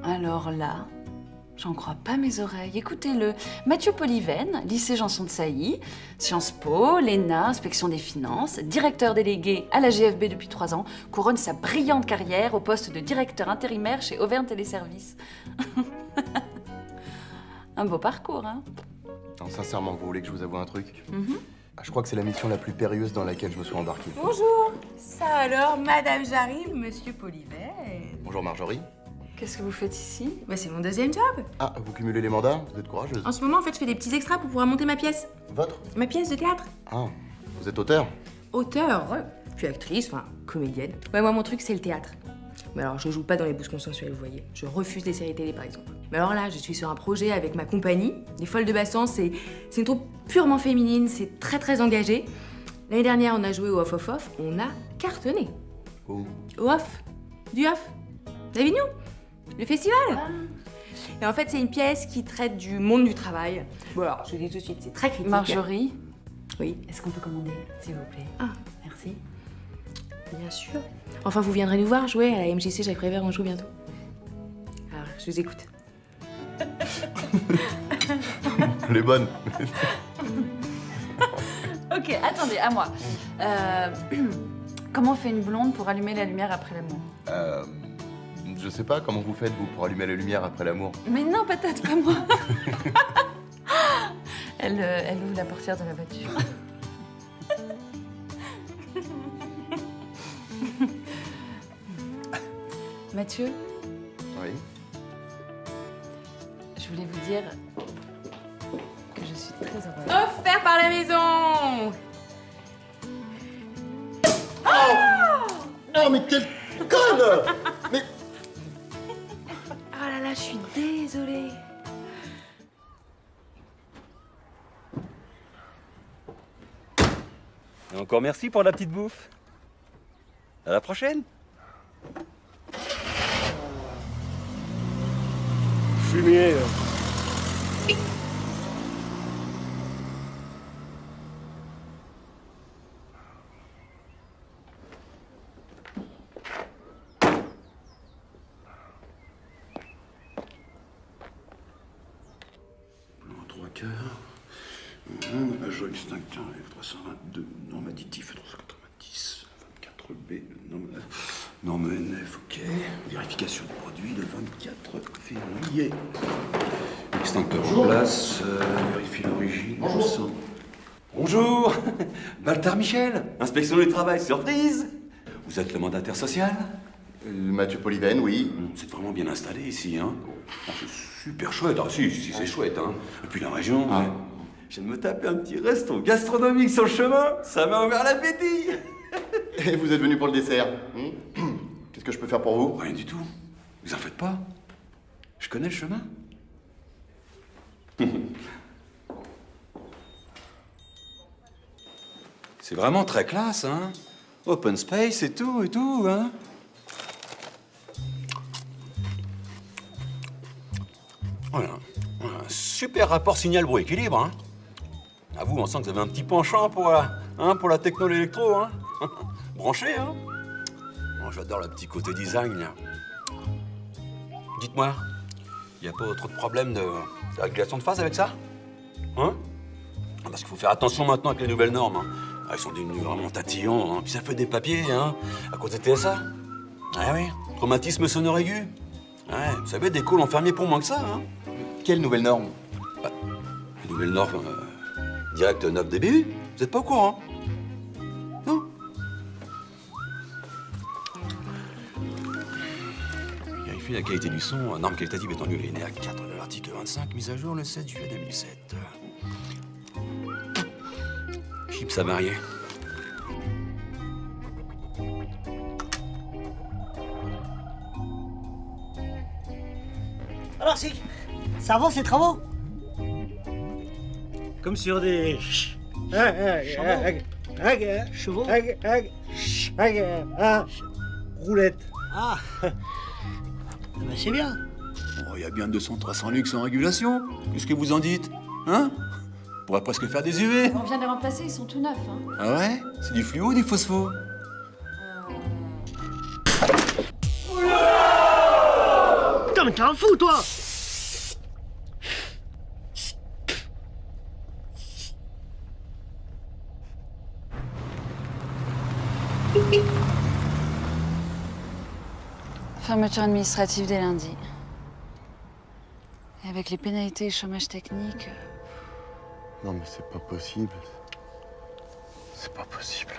Alors là, j'en crois pas mes oreilles. Écoutez-le. Mathieu Polyven, lycée Janson de Sailly, Sciences Po, l'ENA, inspection des finances, directeur délégué à la GFB depuis 3 ans, couronne sa brillante carrière au poste de directeur intérimaire chez Auvergne Téléservices. Un beau parcours, hein? Non, sincèrement, vous voulez que je vous avoue un truc? Je crois que c'est la mission la plus périlleuse dans laquelle je me suis embarqué. Bonjour. Ça alors, Madame j'arrive, Monsieur Polyven. Bonjour Marjorie. Qu'est-ce que vous faites ici? Bah, c'est mon deuxième job. Ah, vous cumulez les mandats? Vous êtes courageuse. En ce moment, en fait, je fais des petits extras pour pouvoir monter ma pièce. Votre? Ma pièce de théâtre. Ah, vous êtes auteur? Auteur, puis actrice, enfin, comédienne. Ouais, moi, mon truc, c'est le théâtre. Mais alors, je joue pas dans les bouses consensuelles, vous voyez. Je refuse les séries télé, par exemple. Mais alors là, je suis sur un projet avec ma compagnie, Les Folles de Bassan. C'est une troupe purement féminine, c'est très engagé. L'année dernière, on a joué au Off. On a cartonné. Au Off. Du Off. D'Avignon. Le festival. Et en fait, c'est une pièce qui traite du monde du travail. Bon, alors, je vous dis tout de suite, c'est très critique. Marjorie? Oui. Est-ce qu'on peut commander, s'il vous plaît? Ah, merci. Bien sûr. Enfin, vous viendrez nous voir jouer à la MJC Jacques Prévert, on joue bientôt. Alors, je vous écoute. Elle est bonne. Ok, attendez, à moi. Comment fait une blonde pour allumer la lumière après l'amour? Je sais pas, comment vous faites, vous, pour allumer la lumière après l'amour? Mais non, peut-être pas moi. Elle ouvre la portière de la voiture. Mathieu? Oui? Je voulais vous dire que je suis très heureuse. Offert par la maison. Non, mais quelle conne! Mais... Oh là là, je suis désolée. Et encore merci pour la petite bouffe. À la prochaine. Fumier. Agent extincteur, F322, norme additif, 390, 24B, norme NF, ok. Vérification du produit, le 24 février. Extincteur en place, vérifie l'origine. Bonjour. Bonjour. Baltar Michel, inspection du travail, surprise. Vous êtes le mandataire social? Mathieu Polyven, oui. Vous êtes vraiment bien installé ici, hein? Ah, c'est super chouette. Ah, si, c'est chouette, hein. Et puis la région, ouais. Je viens de me taper un petit resto gastronomique sur le chemin. Ça m'a ouvert l'appétit. Et vous êtes venu pour le dessert. Qu'est-ce que je peux faire pour vous? Rien du tout. Vous en faites pas. Je connais le chemin. C'est vraiment très classe, hein? Open space et tout, hein. Voilà. Un super rapport signal-bruit-équilibre, hein. À vous, on sent que vous avez un petit penchant pour la techno, l'électro, hein. Branché, hein. Bon, j'adore le petit côté design, là. Dites-moi, il n'y a pas trop de problème de régulation de phase avec ça? Hein? Parce qu'il faut faire attention maintenant avec les nouvelles normes, hein. Elles sont devenues vraiment tatillons, hein. Puis ça fait des papiers, hein, à cause des TSA. Ah oui, traumatisme sonore aigu. Ouais, vous savez, des calls ont fermé pour moins que ça, hein. Quelle nouvelle norme? Les nouvelles normes direct 9 dBU, vous n'êtes pas au courant? Non? Vérifier la qualité du son, norme qualitative étendue linéaire 4 de l'article 25, mise à jour le 7 juillet 2007. Chips avariés. Alors, si, ça avance ces travaux? Comme sur des... Chevaux. Roulette. Ah, ben c'est bien. Oh, il y a bien 200-300 luxe en régulation. Qu'est-ce que vous en dites? Hein? On pourrait presque faire des UV. On vient de les remplacer, ils sont tout neufs. Hein. Ah ouais? C'est du fluo ou du phospho? Putain, mais t'es un fou, toi! Fermeture administrative dès lundi. Et avec les pénalités et chômage technique... Non mais c'est pas possible. C'est pas possible.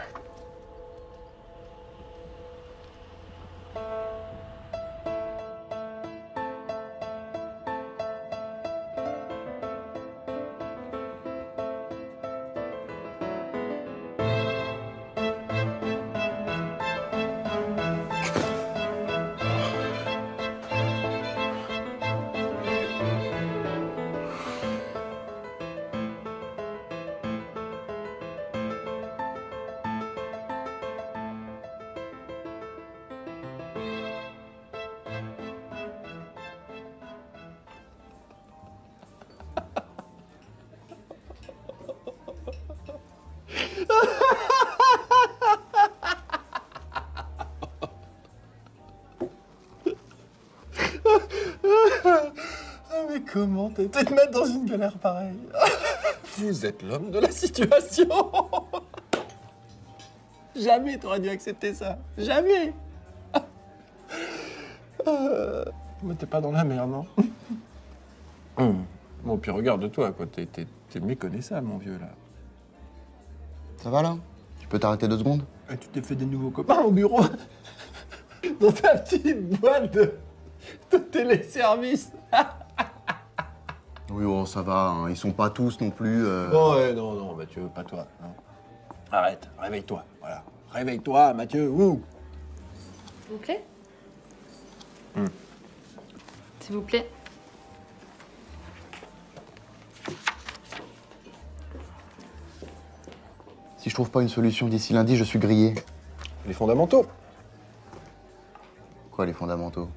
Mais comment t'es te mettre dans une galère pareille? Vous êtes l'homme de la situation. Jamais t'aurais dû accepter ça. Jamais. Mais t'es pas dans la merde, non? Bon, puis regarde-toi, quoi. T'es méconnaissable, mon vieux, là. Ça va, là? Tu peux t'arrêter 2 secondes? Et tu t'es fait des nouveaux copains au bureau? Dans ta petite boîte de téléservice. Oui, oh, ça va, hein. Ils sont pas tous non plus... Bon, ouais, non, Mathieu, pas toi. Non. Arrête, réveille-toi, voilà. Réveille-toi, Mathieu, ouh. S'il vous plaît. S'il vous plaît. Si je trouve pas une solution d'ici lundi, je suis grillé. Les fondamentaux. Quoi, les fondamentaux?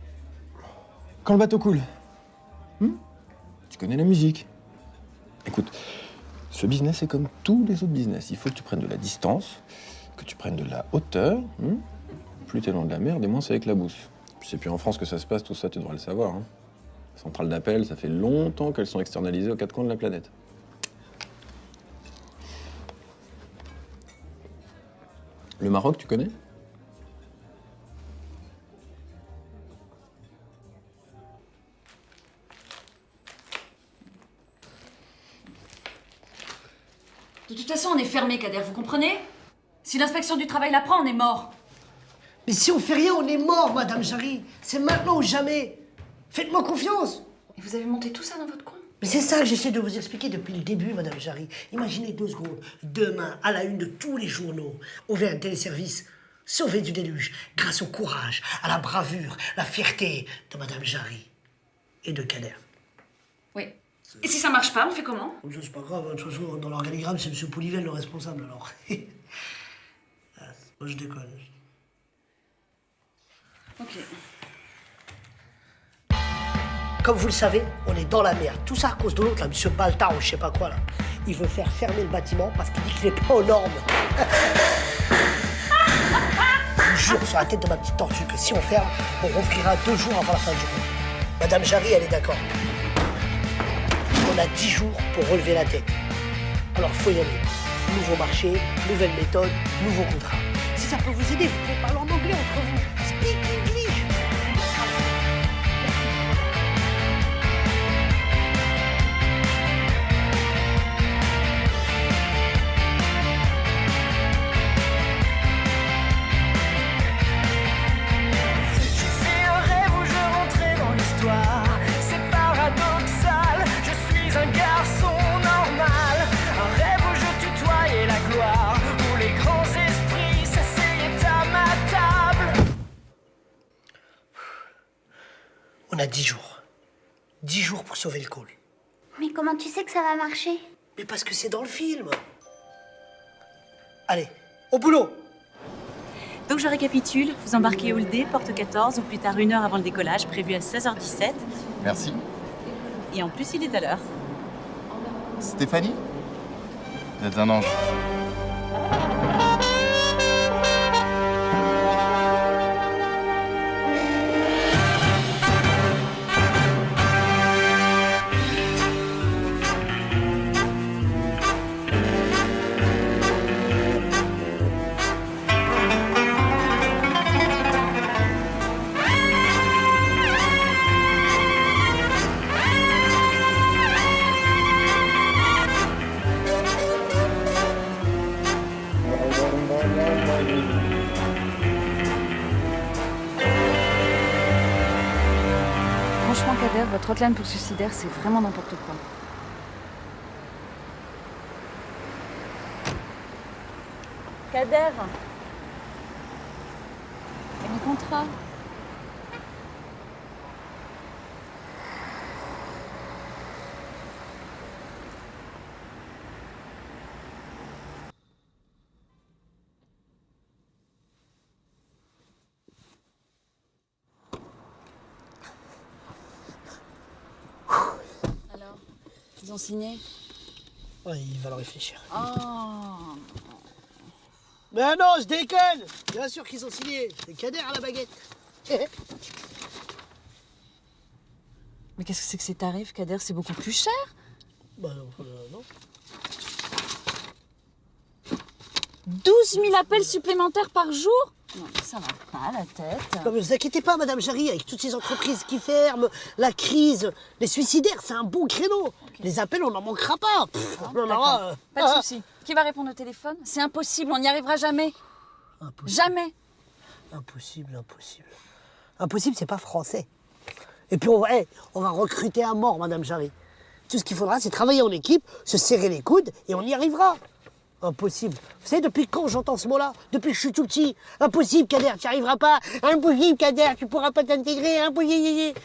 Quand le bateau coule. Tu connais la musique. Écoute, ce business est comme tous les autres business. Il faut que tu prennes de la distance, que tu prennes de la hauteur. Plus t'es loin de la mer, des moins c'est avec la bouffe. Puis c'est plus en France que ça se passe, tout ça, tu devrais le savoir. Hein. Les centrales d'appel, ça fait longtemps qu'elles sont externalisées aux 4 coins de la planète. Le Maroc, tu connais? De toute façon, on est fermé, Kader, vous comprenez? Si l'inspection du travail l'apprend, on est mort. Mais si on fait rien, on est mort, Madame Jarry. C'est maintenant ou jamais. Faites-moi confiance. Et vous avez monté tout ça dans votre coin? Mais c'est ça que j'essaie de vous expliquer depuis le début, Madame Jarry. Imaginez 2 secondes. Demain, à la une de tous les journaux, on fait un téléservice sauvé du déluge grâce au courage, à la bravure, la fierté de Madame Jarry et de Kader. Oui. Et si ça marche pas, on fait comment? C'est pas grave, de toute façon, dans l'organigramme, c'est M. Polivel le responsable, alors. Moi, je déconne. Ok. Comme vous le savez, on est dans la merde. Tout ça à cause de l'autre, là, monsieur Baltard ou je sais pas quoi, là. Il veut faire fermer le bâtiment parce qu'il dit qu'il est pas aux normes. Je vous jure sur la tête de ma petite tortue que si on ferme, on rouvrira 2 jours avant la fin du mois. Madame Jarry, elle est d'accord. On a 10 jours pour relever la tête. Alors faut y aller. Nouveau marché, nouvelle méthode, nouveau contrat. Si ça peut vous aider, vous pouvez parler en anglais entre vous. Speak English. On a 10 jours. 10 jours pour sauver le call. Mais comment tu sais que ça va marcher? Mais parce que c'est dans le film. Allez, au boulot. Donc je récapitule, vous embarquez Hall D, porte 14, ou plus tard 1 heure avant le décollage, prévu à 16h17. Merci. Et en plus, il est à l'heure. Stéphanie? Vous êtes un ange. Franchement, Kader, votre hotline pour suicidaire, c'est vraiment n'importe quoi. Kader. Et mon contrat? Alors, ils ont signé? Ouais, il va le réfléchir. Oh. Mais non, je déconne. Bien sûr qu'ils ont signé. C'est Kader à la baguette. Mais qu'est-ce que c'est que ces tarifs, Kader? C'est beaucoup plus cher. Bah non. 12 000 appels supplémentaires par jour? Non, ça va pas la tête. Non mais vous inquiétez pas, Madame Jarry, avec toutes ces entreprises qui ferment, la crise, les suicidaires, c'est un bon créneau. Okay. Les appels, on n'en manquera pas. On aura, Pas de souci. Qui va répondre au téléphone? C'est impossible, on n'y arrivera jamais. Impossible. Jamais. Impossible. Impossible, c'est pas français. Et puis on va recruter à mort, Madame Jarry. Tout ce qu'il faudra, c'est travailler en équipe, se serrer les coudes, et on y arrivera. Impossible. Vous savez, depuis quand j'entends ce mot-là? Depuis que je suis tout petit. Impossible, Kader, tu n'y arriveras pas. Impossible, Kader, tu pourras pas t'intégrer. Impossible.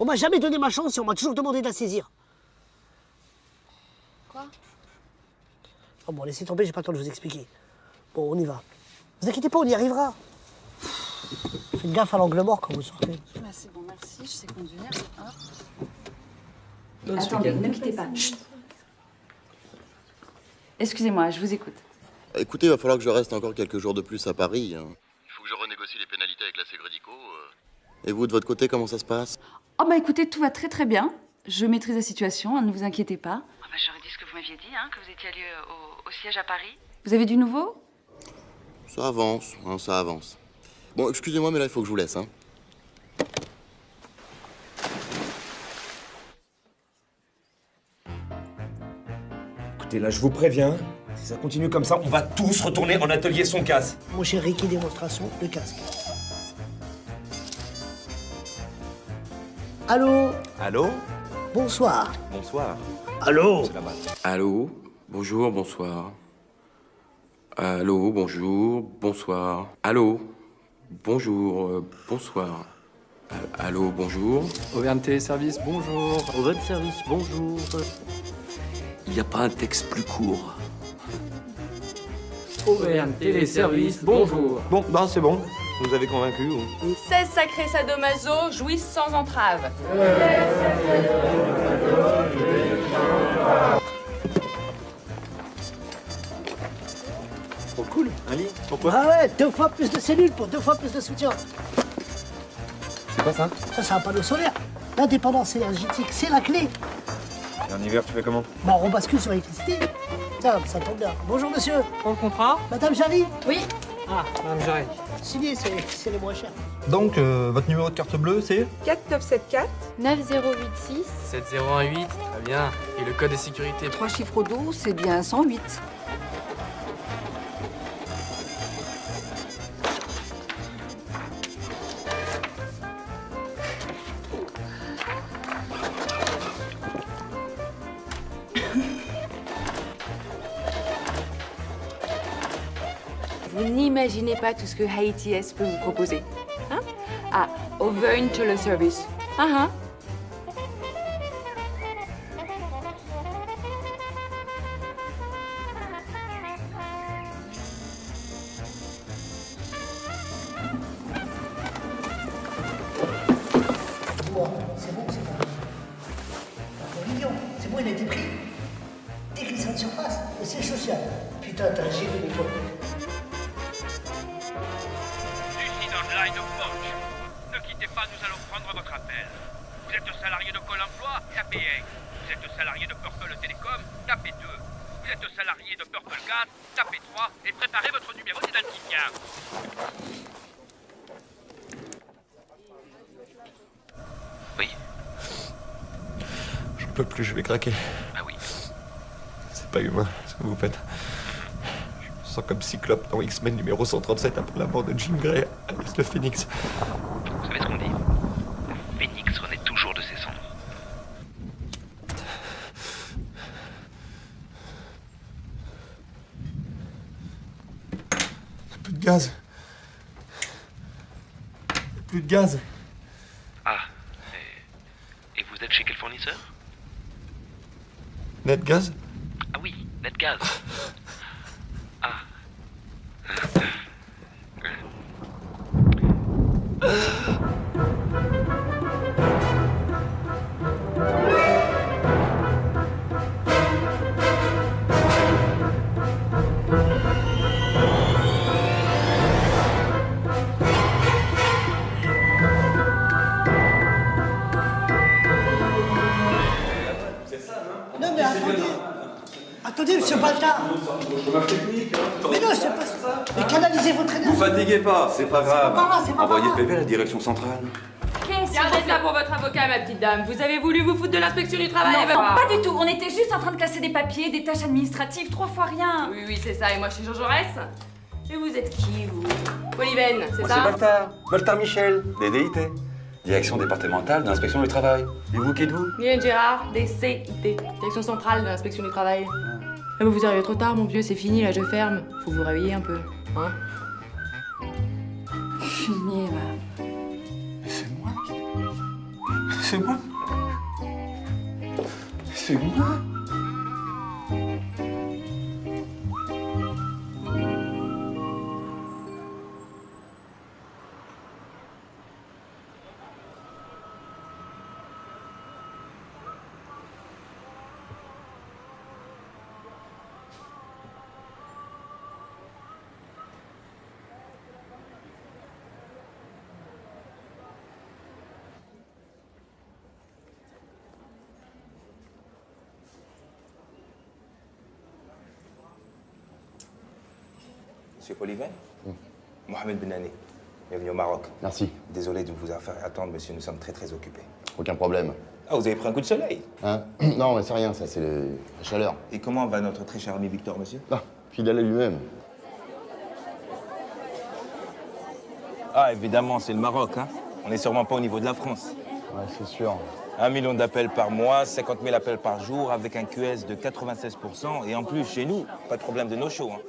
On m'a jamais donné ma chance et on m'a toujours demandé de la saisir. Quoi? Oh bon, laissez tomber, j'ai pas le temps de vous expliquer. Bon, on y va. Vous inquiétez pas, on y arrivera. Faites gaffe à l'angle mort quand vous sortez. Bah, c'est bon, merci, je sais conduire. Hop. Attendez, ne quittez pas. Chut. Excusez-moi, je vous écoute. Écoutez, il va falloir que je reste encore quelques jours de plus à Paris. Il faut que je renégocie les pénalités avec la Ségrédico. Et vous, de votre côté, comment ça se passe? Oh bah écoutez, tout va très très bien. Je maîtrise la situation, hein, ne vous inquiétez pas. Ah bah, j'aurais dit ce que vous m'aviez dit, hein, que vous étiez allé au siège à Paris. Vous avez du nouveau? Ça avance, hein, ça avance. Bon, excusez-moi, mais là, il faut que je vous laisse. Hein. Écoutez, là, je vous préviens, si ça continue comme ça, on va tous retourner en atelier son casse. Mon cher Ricky, démonstration, le casque. Allô? Allô? Bonsoir. Bonsoir. Allô? C'est là-bas. Allô? Bonjour, bonsoir. Allô, bonjour, bonsoir. Allô? Bonjour, bonsoir. Allô, bonjour. Auvergne Téléservice, bonjour. Auvergne Service, bonjour. Il n'y a pas un texte plus court. Auvergne Téléservice, bonjour. Bon, ben c'est bon. Vous nous avez convaincus. 16 sacrés sadomaso jouissent sans entrave. Trop cool. Un lit. Pourquoi? Ah ouais, 2 fois plus de cellules pour 2 fois plus de soutien. C'est quoi ça? Ça, c'est un panneau solaire. L'indépendance énergétique, c'est la clé. Et en hiver, tu fais comment? Bah, on rebascule sur l'électricité. Tiens, ça tombe bien. Bonjour, monsieur. Prends le contrat? Madame Jarry? Oui. Ah, Madame Jarry. Signé, c'est les moins chers. Donc, votre numéro de carte bleue, c'est? 4974 9086 7018, très bien. Et le code de sécurité? 3 chiffres d'eau, c'est bien 108. Vous n'imaginez pas tout ce que Haïti S peut vous proposer. Hein? Ah, Auvergne Téléservice. Ah, C'est bon, c'est bon. Mignon, c'est bon, il a été pris. Déglissement de surface, le siège social. Putain, t'as un gilet de toi. Lucie dans le line of Punch. Ne quittez pas, nous allons prendre votre appel. Vous êtes salarié de Pôle emploi, tapez 1. Vous êtes salarié de Purple Télécom, tapez 2. Vous êtes salarié de Purple Gas, tapez 3 et préparez votre numéro d'identifiant. Oui. Je peux plus, je vais craquer. Ah oui. C'est pas humain, ce que vous faites. Je me sens comme Cyclope dans X-Men numéro 137 après la mort de Jean Grey, alias le Phénix. Vous savez ce qu'on dit? Le Phénix renaît toujours de ses cendres. Plus de gaz. Plus de gaz. Ah. Et vous êtes chez quel fournisseur? Netgaz? Ah oui, Netgaz. Ah. Non, mais attendez. Attendez, monsieur Baltard. Mais non, c'est pas ça. Mais canalisez votre énergie. Vous fatiguez pas, c'est pas grave. pas grave, c'est pas Envoyez grave. PV à la direction centrale. Gardez ça pour votre avocat, ma petite dame. Vous avez voulu vous foutre de l'inspection du travail? Non, pas du tout. On était juste en train de classer des papiers, des tâches administratives, 3 fois rien. Oui, oui, c'est ça. Et moi, je suis Jean Jaurès. Et vous êtes qui, vous? Polyven, c'est Moi, ça? c'est Baltard. Baltard Michel, DDIT. Direction départementale de l'inspection du travail. Et vous, qui êtes-vous? Mylène Gérard, DCIT. Direction centrale de l'inspection du travail. Ah, mais vous arrivez trop tard, mon vieux. C'est fini, là, je ferme. Faut vous réveiller un peu. Hein? Fini, va. C'est moi. C'est moi. C'est moi. Monsieur Polyven? Mohamed Benani, bienvenue au Maroc. Merci. Désolé de vous faire attendre, monsieur, nous sommes très occupés. Aucun problème. Ah, vous avez pris un coup de soleil? Hein? Non, mais c'est rien, ça, c'est la chaleur. Et comment va notre très cher ami Victor, monsieur? Ah, fidèle à lui-même. Ah, évidemment, c'est le Maroc, hein. On n'est sûrement pas au niveau de la France. Ouais, c'est sûr. 1 million d'appels par mois, 50 000 appels par jour, avec un QS de 96%. Et en plus, chez nous, pas de problème de no-show, hein.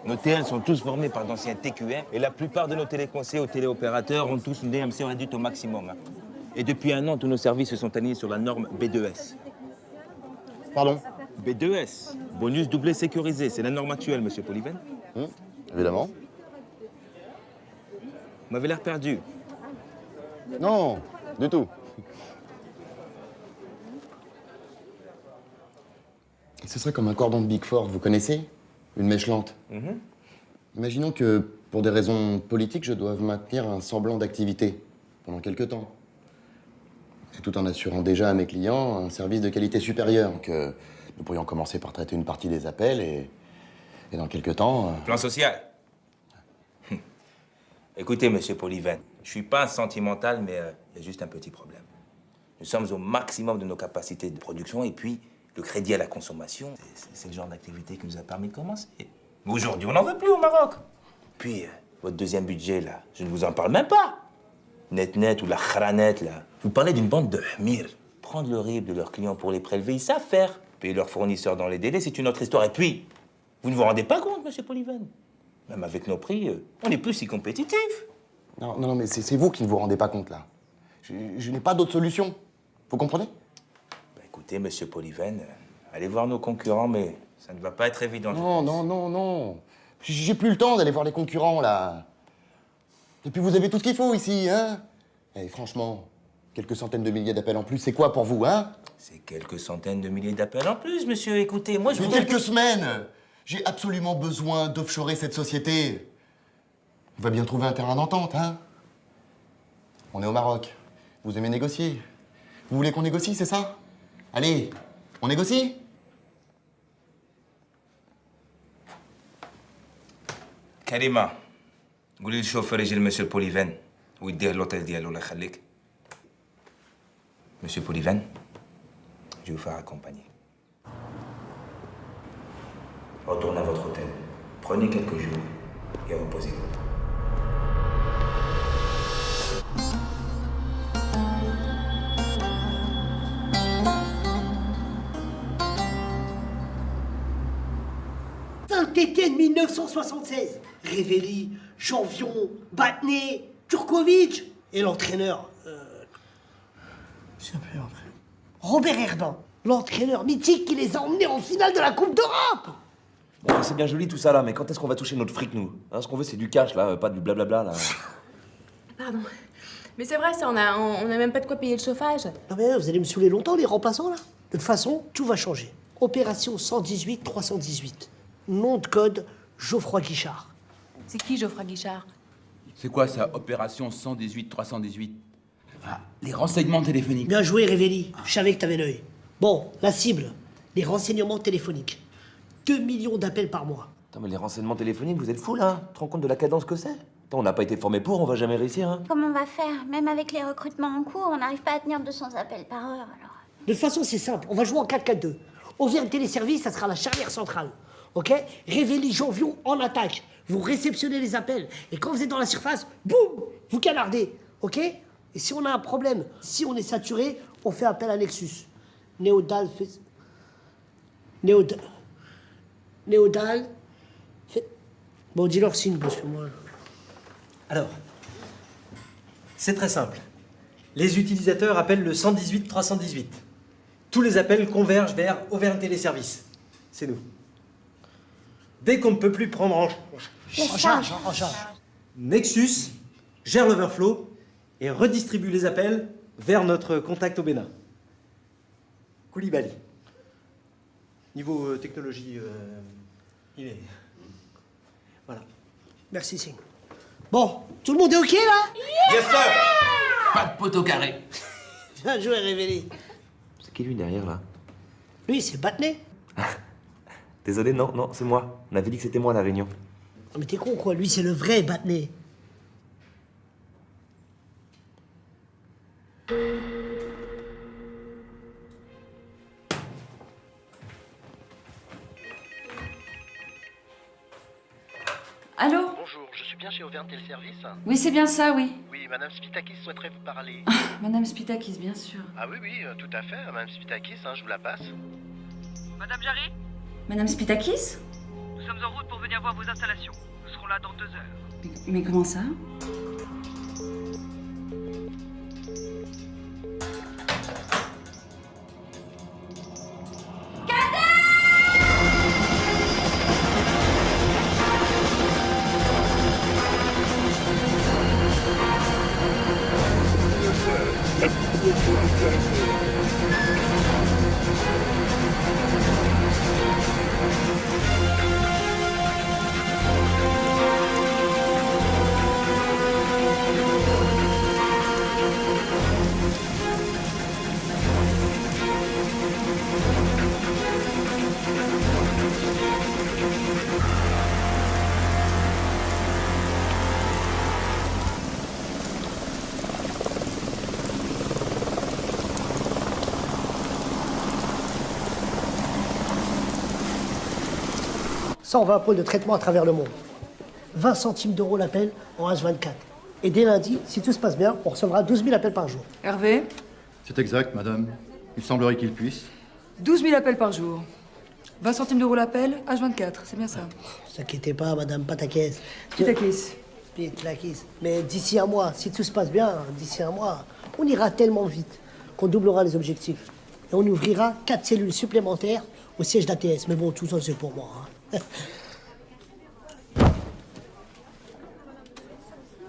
Nos TL sont tous formés par d'anciens TQM et la plupart de nos téléconseillers ou téléopérateurs ont tous une DMC réduite au maximum, hein. Et depuis 1 an, tous nos services se sont alignés sur la norme B2S. Pardon? B2S, bonus doublé sécurisé. C'est la norme actuelle, monsieur Polyven. Évidemment. Vous m'avez l'air perdu. Non, du tout. Ce serait comme un cordon de Big Four, vous connaissez? Une mèche lente. Imaginons que, pour des raisons politiques, je doive maintenir un semblant d'activité pendant quelques temps. Et tout en assurant déjà à mes clients un service de qualité supérieure. Donc, nous pourrions commencer par traiter une partie des appels et dans quelques temps... Plan social. Écoutez, monsieur Polyven, je suis pas un sentimental, mais il y a juste un petit problème. Nous sommes au maximum de nos capacités de production et puis le crédit à la consommation, c'est le genre d'activité qui nous a permis de commencer. Mais aujourd'hui, on n'en veut plus au Maroc. Puis, votre deuxième budget, là, je ne vous en parle même pas. Net ou la khranet, là. Vous parlez d'une bande de hmir. Prendre le RIB de leurs clients pour les prélever, ils savent faire. Payer leurs fournisseurs dans les délais, c'est une autre histoire. Et puis, vous ne vous rendez pas compte, monsieur Polyven. Même avec nos prix, on n'est plus si compétitifs. Non, mais c'est vous qui ne vous rendez pas compte, là. Je n'ai pas d'autre solution. Vous comprenez? Écoutez, monsieur Polyven, allez voir nos concurrents, mais ça ne va pas être évident. Non. J'ai plus le temps d'aller voir les concurrents, là. Et puis vous avez tout ce qu'il faut ici, hein? Et franchement, quelques centaines de milliers d'appels en plus, c'est quoi pour vous, hein? C'est quelques centaines de milliers d'appels en plus, monsieur. Écoutez, moi, je vous... quelques semaines! J'ai absolument besoin d'offshorer cette société. On va bien trouver un terrain d'entente, hein? On est au Maroc. Vous aimez négocier. Vous voulez qu'on négocie, c'est ça? Allez, on négocie? Karima, قولي للشوفير يجي لمسيو بوليفان ويديه l'hôtel ديالو الله يخليك. Monsieur Polyven, je vais vous faire accompagner. Retournez à votre hôtel. Prenez quelques jours et reposez-vous. Saint-Étienne 1976. Révéli, Janvion, Batné, Turkovic et l'entraîneur. Robert Herbin, l'entraîneur mythique qui les a emmenés en finale de la Coupe d'Europe. Bon, c'est bien joli tout ça là, mais quand est-ce qu'on va toucher notre fric, nous? Hein, ce qu'on veut, c'est du cash là, pas du blablabla là. Pardon. Mais c'est vrai, ça, on a même pas de quoi payer le chauffage. Non mais vous allez me saouler longtemps, les remplaçants là. De toute façon, tout va changer. Opération 118-318. Nom de code, Geoffroy Guichard. C'est qui Geoffroy Guichard? C'est quoi ça, opération 118-318? Ah, les renseignements téléphoniques. Bien joué, Révéli. Je savais que t'avais l'œil. Bon, la cible, les renseignements téléphoniques. 2 millions d'appels par mois. Attends, mais les renseignements téléphoniques, vous êtes fous là? Tu te rends compte de la cadence que c'est? Attends, on n'a pas été formés pour, on va jamais réussir, hein? Comment on va faire? Même avec les recrutements en cours, on n'arrive pas à tenir 200 appels par heure, alors. De toute façon, c'est simple. On va jouer en 4-4-2. Auvergne Téléservice, ça sera la charnière centrale. OK? Révéli, Janvion, en attaque. Vous réceptionnez les appels. Et quand vous êtes dans la surface, boum! Vous canardez. OK? Et si on a un problème, si on est saturé, on fait appel à Nexus. Néodal fait... Néodal fait... Bon, dis-leur signe, parce que moi... Alors, c'est très simple. Les utilisateurs appellent le 118-318. Tous les appels convergent vers Auvergne Téléservice. C'est nous. Dès qu'on ne peut plus prendre en charge, Nexus gère l'overflow et redistribue les appels vers notre contact au Bénin. Koulibaly. Niveau technologie, il est... Voilà. Merci, Singh. Bon, tout le monde est OK, là? Yes, sir! Pas de poteau carré. Bien joué, Révéli. C'est qui lui derrière là? Lui, c'est Batné. Désolé, non, c'est moi. On avait dit que c'était moi la réunion. Non, mais t'es con, quoi. Lui, c'est le vrai Batné. Allô? Bonjour, je suis bien chez Auvergne Téléservice? Oui, c'est bien ça, oui. Oui, Madame Spitakis souhaiterait vous parler. Madame Spitakis, bien sûr. Ah oui, tout à fait, Madame Spitakis, je vous la passe. Madame Jarry, Madame Spitakis? nous sommes en route pour venir voir vos installations. Nous serons là dans 2 heures. Mais comment ça? Cadet! Ça, on va à un pôle de traitement à travers le monde. 20 centimes d'euros l'appel en H24. Et dès lundi, si tout se passe bien, on recevra 12 000 appels par jour. Hervé, C'est exact, madame. Il semblerait qu'il puisse. 12 000 appels par jour. 20 centimes d'euros l'appel, H24, c'est bien ça. Ne vous inquiétez pas, madame, pas ta caisse. Ta caisse. La caisse. Mais d'ici un mois, si tout se passe bien, d'ici un mois, on ira tellement vite qu'on doublera les objectifs. Et on ouvrira 4 cellules supplémentaires au siège d'ATS. Mais bon, tout ça, c'est pour moi. Hein.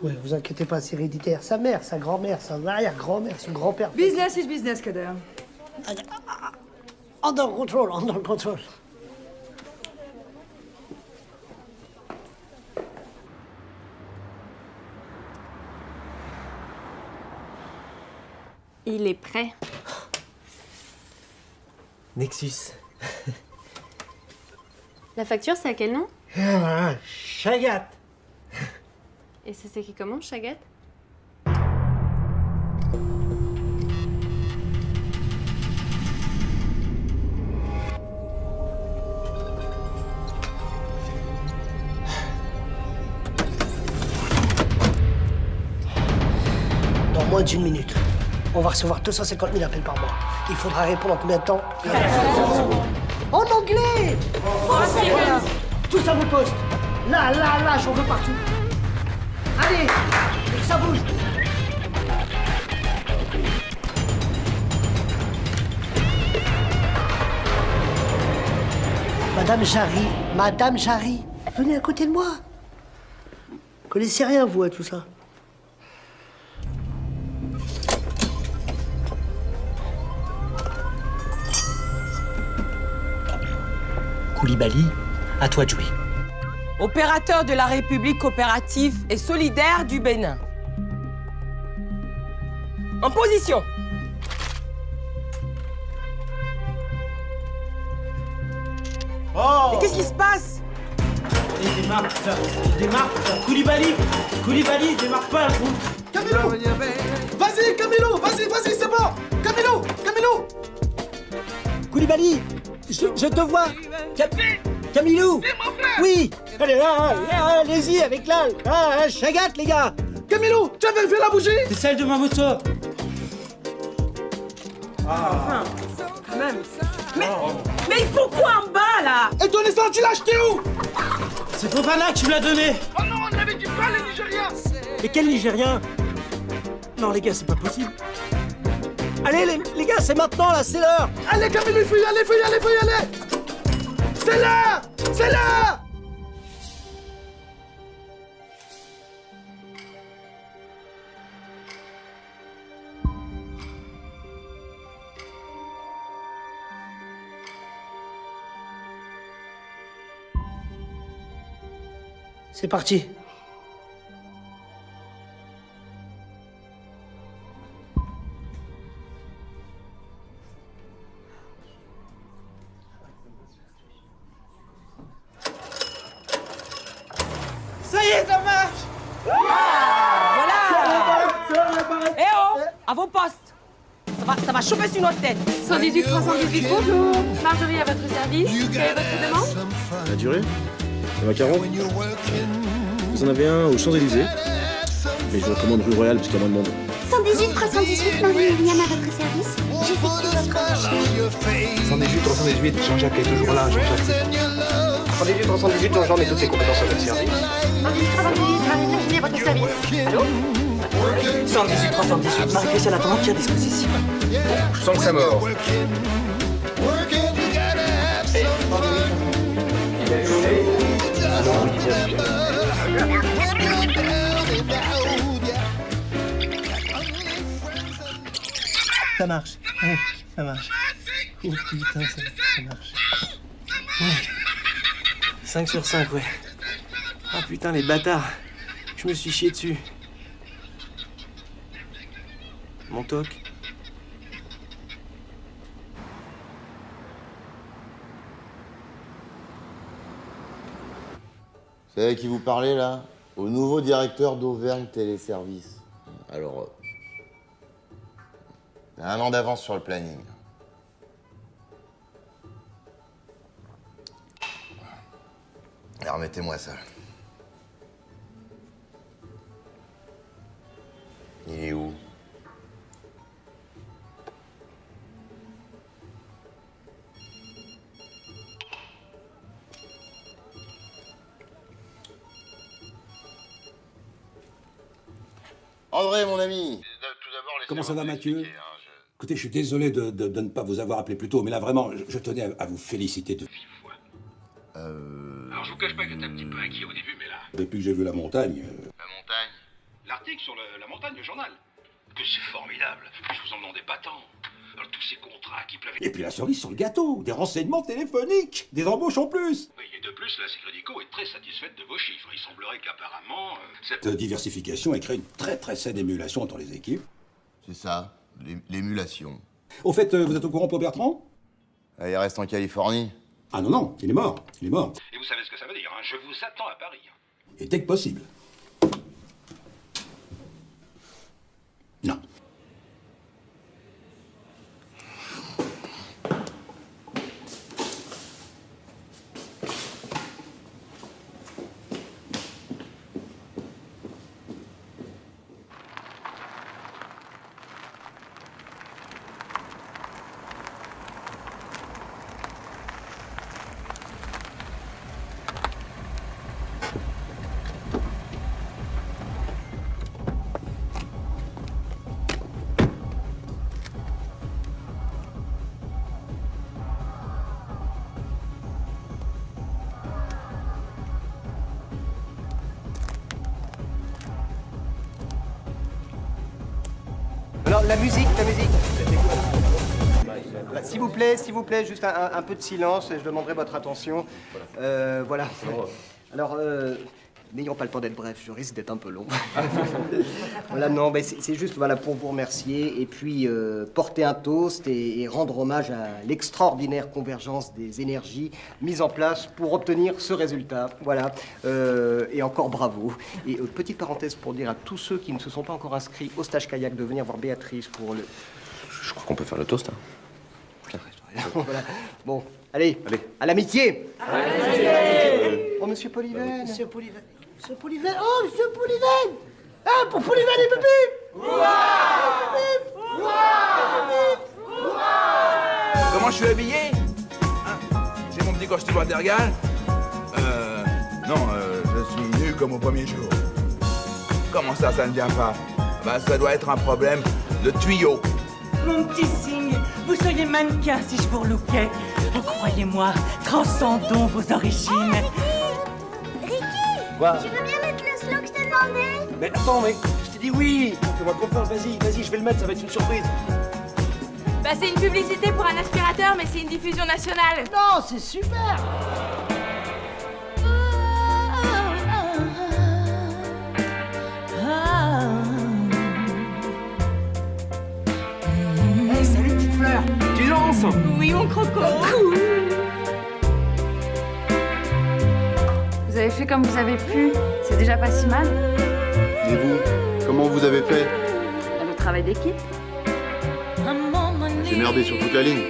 Ouais, vous inquiétez pas, c'est héréditaire. Sa mère, sa grand-mère, sa arrière-grand-mère, son grand-père. Business is business, Kader. Under control, under control. Il est prêt. Nexus. La facture, c'est à quel nom? Chagat. Et ça s'écrit comment, Chagat? Dans moins d'1 minute, on va recevoir 250 000 appels par mois. Il faudra répondre en combien de temps? En anglais! Voilà. Tous à vos postes. Là, j'en veux partout. Allez, que ça bouge. Madame Jarry, venez à côté de moi. Vous connaissez rien, vous, à tout ça? Koulibaly, à toi de jouer. Opérateur de la République coopérative et solidaire du Bénin. En position. Oh! Mais qu'est-ce qui se passe? Il démarre, Koulibaly, démarre pas, le groupe. Camilo! Vas-y, Camilo! Vas-y, c'est bon! Camilo! Koulibaly, je te vois. Camilo! Oui! Allez, là, allez-y avec la Chagat, les gars! Camilo, tu avais fait la bougie? C'est celle de ma moto. Enfin, quand même. Mais il faut quoi en bas, là? Et ton essence, tu l'as acheté où? C'est Fofana qui me l'a donné. Oh non, on avait dit pas les Nigériens! Mais quel Nigérien? Non, les gars, c'est pas possible. Allez, les gars, c'est maintenant, là, c'est l'heure! Allez, Camilo, il faut y aller! C'est l'heure! C'est parti. Ça y est, ça marche! Voilà! Eh oh! À vos postes! Ça va chauffer sur notre tête! 118 318, bonjour. Marjorie à votre service. Quelle est votre demande? La durée? Le macaron? Vous en avez un aux Champs-Élysées? Mais je vous recommande rue Royale parce qu'il y a moins de monde. 118 318, Marie-William à votre service. J'effectue votre recherche. 118 318, Jean-Jacques est toujours là, Jean-Jacques. 118 318, Jean-Jean met toutes ses compétences à votre service. 118 318, Marie-Virginie à votre service. Allô? 118 318, Marie-Christiane attend entière disposition. Je sens que ça mord. Ça marche. Ouais, ça marche. Oh putain, ça marche. Ouais. 5 sur 5, ouais. Ah putain, les bâtards. Je me suis chié dessus. Mon toc. C'est à qui vous parlez, là? Au nouveau directeur d'Auvergne Téléservices. Alors, t'as 1 an d'avance sur le planning. Et remettez-moi ça. Il est où? André, mon ami. Comment ça va, Mathieu? Écoutez, je suis désolé de ne pas vous avoir appelé plus tôt, mais là, vraiment, je tenais à vous féliciter de vive voix. Alors, je vous cache pas que j'étais un petit peu inquiet au début, mais là... Depuis que j'ai vu la montagne... La montagne? L'article sur la montagne, le journal. Que c'est formidable. Je vous en demandais pas tant. Alors, tous ces contrats qui pleuvent... Et puis la cerise sur le gâteau, des renseignements téléphoniques, des embauches en plus. Oui, et de plus, la Sécrédico est très satisfaite de vos chiffres. Il semblerait qu'apparemment... Cette diversification ait créé une très saine émulation entre les équipes. C'est ça, l'émulation. Au fait, vous êtes au courant pour Bertrand? Il reste en Californie. Ah non, il est mort, il est mort. Et vous savez ce que ça veut dire, hein? Je vous attends à Paris. Et dès que possible. Non. Alors, la musique. S'il vous plaît, juste un peu de silence, et je demanderai votre attention. Voilà. Alors, n'ayons pas le temps d'être bref, je risque d'être un peu long. Voilà, non, mais c'est juste voilà, pour vous remercier, et puis porter un toast et rendre hommage à l'extraordinaire convergence des énergies mises en place pour obtenir ce résultat. Voilà. Et encore bravo. Et petite parenthèse pour dire à tous ceux qui ne se sont pas encore inscrits au stage kayak de venir voir Béatrice pour le... Je crois qu'on peut faire le toast. Hein. Voilà. Bon, allez, à l'amitié. Oh, monsieur Polyven. Monsieur Polyven. Monsieur Polyven. Oh, monsieur Polyven. Ah, pour Polyven et Pépé. Comment je suis habillé, hein? J'ai mon petit costume Watergal. Non, je suis nu comme au premier jour. Comment ça ne vient pas? Bah, ça doit être un problème de tuyau. Mon petit Sing, vous seriez mannequin si je vous relookais. Oh, croyez-moi, transcendons vos origines. Ricky, Quoi? tu veux bien mettre le slow que je t'ai demandé? Mais attends, mais je t'ai dit oui. Fais-moi confiance, vas-y, je vais le mettre, ça va être une surprise. Bah, c'est une publicité pour un aspirateur, mais c'est une diffusion nationale. Non, c'est super. Hey, salut petite fleur. Tu danses? Oui, mon croco. Cool. Vous avez fait comme vous avez pu, c'est déjà pas si mal. Et vous, comment vous avez fait? Le travail d'équipe. J'ai merdé sur toute la ligne.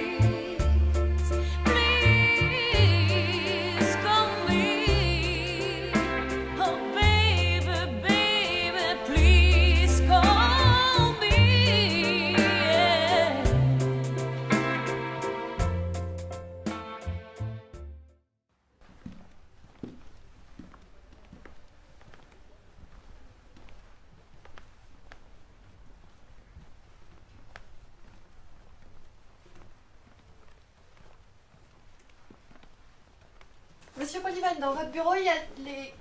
Monsieur Polyven, dans votre bureau, il y a les...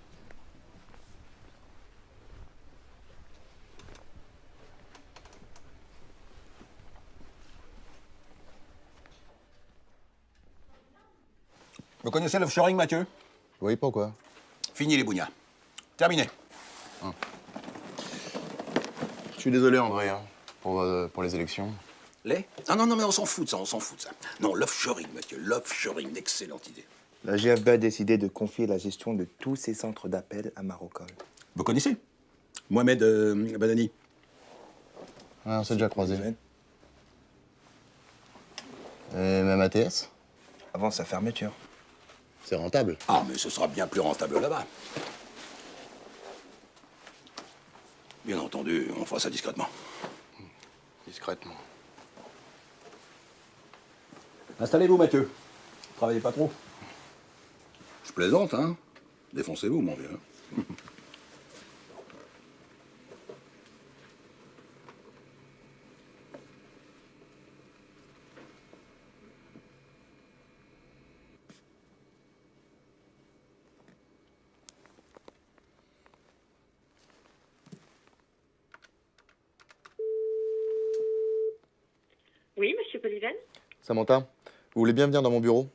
Vous connaissez l'offshoring, Mathieu? Oui, pourquoi? Fini les bougnats. Terminé. Je suis désolé, André, hein, pour les élections. Les? Ah non, mais on s'en fout de ça, on s'en fout de ça. Non, l'offshoring, Mathieu, l'offshoring, excellente idée. La GFB a décidé de confier la gestion de tous ces centres d'appel à Marocol. Vous connaissez? Mohamed Badani. Ouais, on s'est déjà croisés. Et même ATS? Avant sa fermeture. C'est rentable. Ah, mais ce sera bien plus rentable là-bas. Bien entendu, on fera ça discrètement. Discrètement. Installez-vous, Mathieu. Travaillez pas trop. Je plaisante, hein. Défoncez-vous, mon vieux. Oui, monsieur Poliven? Samantha, vous voulez bien venir dans mon bureau?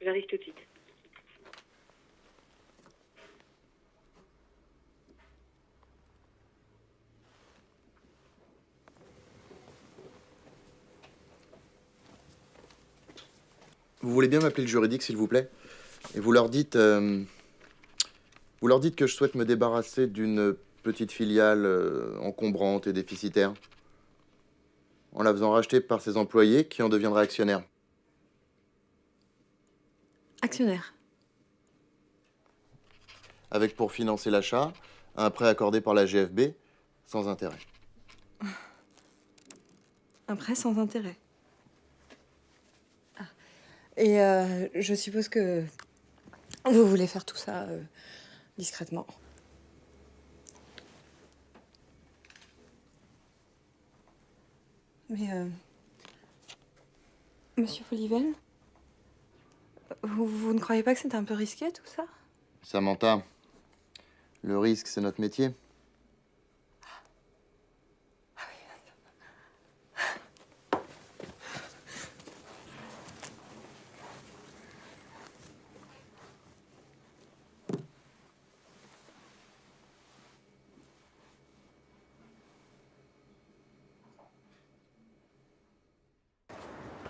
J'arrive tout de suite. Vous voulez bien m'appeler le juridique, s'il vous plaît? Et vous leur dites que je souhaite me débarrasser d'une petite filiale encombrante et déficitaire, en la faisant racheter par ses employés qui en deviendraient actionnaires. Actionnaire. Avec pour financer l'achat, un prêt accordé par la GFB sans intérêt. Un prêt sans intérêt. Ah. Et je suppose que vous voulez faire tout ça discrètement. Mais, monsieur Poliven, vous ne croyez pas que c'est un peu risqué, tout ça? Samantha, le risque, c'est notre métier.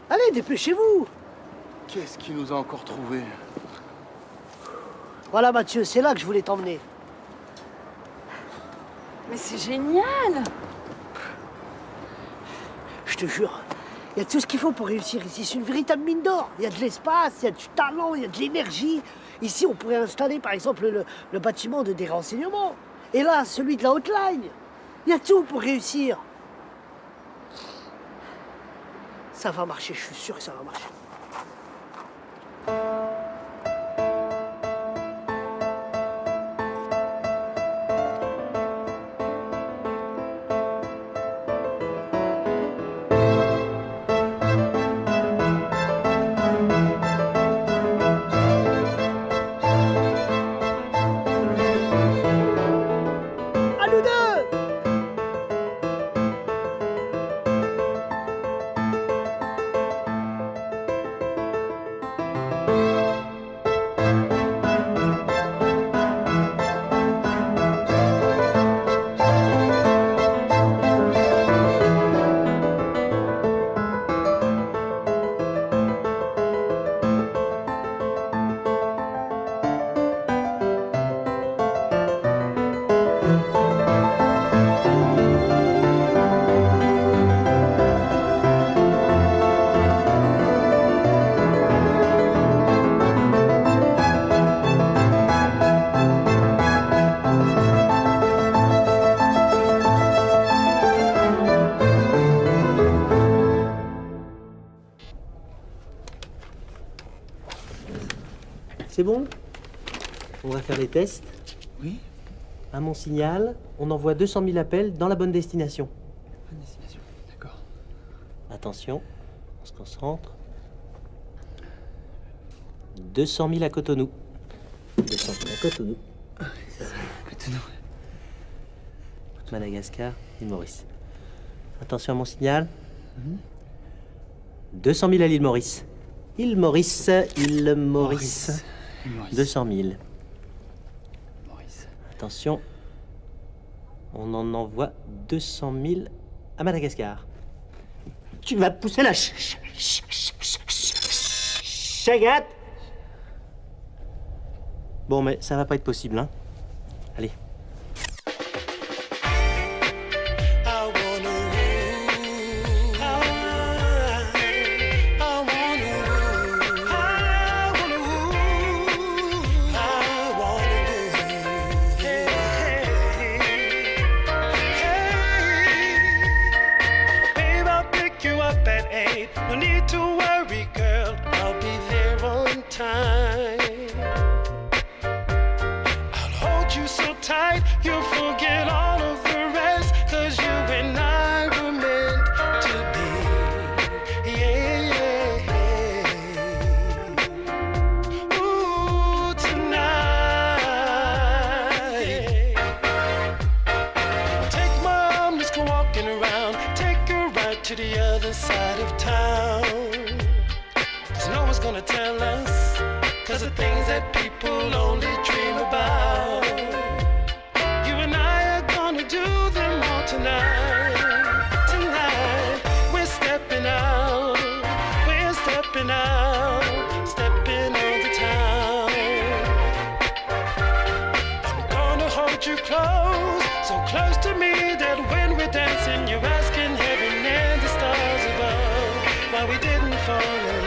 Allez, dépêchez-vous! Qu'est-ce qui nous a encore trouvés? Voilà, Mathieu, c'est là que je voulais t'emmener. Mais c'est génial! Je te jure, il y a tout ce qu'il faut pour réussir ici. C'est une véritable mine d'or. Il y a de l'espace, il y a du talent, il y a de l'énergie. Ici, on pourrait installer, par exemple, le bâtiment des renseignements. Et là, celui de la hotline. Il y a tout pour réussir. Ça va marcher, je suis sûr que ça va marcher. À nous deux! C'est bon? On va faire les tests. Oui. À mon signal, on envoie 200 000 appels dans la bonne destination. Bonne destination, d'accord. Attention, on se concentre. 200 000 à Cotonou. 200 000 à Cotonou. Cotonou. Madagascar, l'île Maurice. Attention à mon signal. 200 000 à l'île Maurice. Il Maurice. 200 000. Attention, on en envoie 200 000 à Madagascar. Tu vas pousser la chagate. Bon, mais ça va pas être possible, hein. Allez. No need to worry, girl, I'll be there on time. I'll hold you so tight, you'll forget all of the rest, 'cause you and I were meant to be. Yeah. Ooh, tonight. Take my arm, let's go walking around. Take a ride to the other side of town. 'Cause no one's gonna tell us, 'cause the things that people only dream about. You and I are gonna do them all tonight. Tonight, we're stepping out. We're stepping out. Stepping on the town. I'm gonna hold you close, so close to me that when we're dancing, you're asking heaven and the stars above why we didn't fall in love.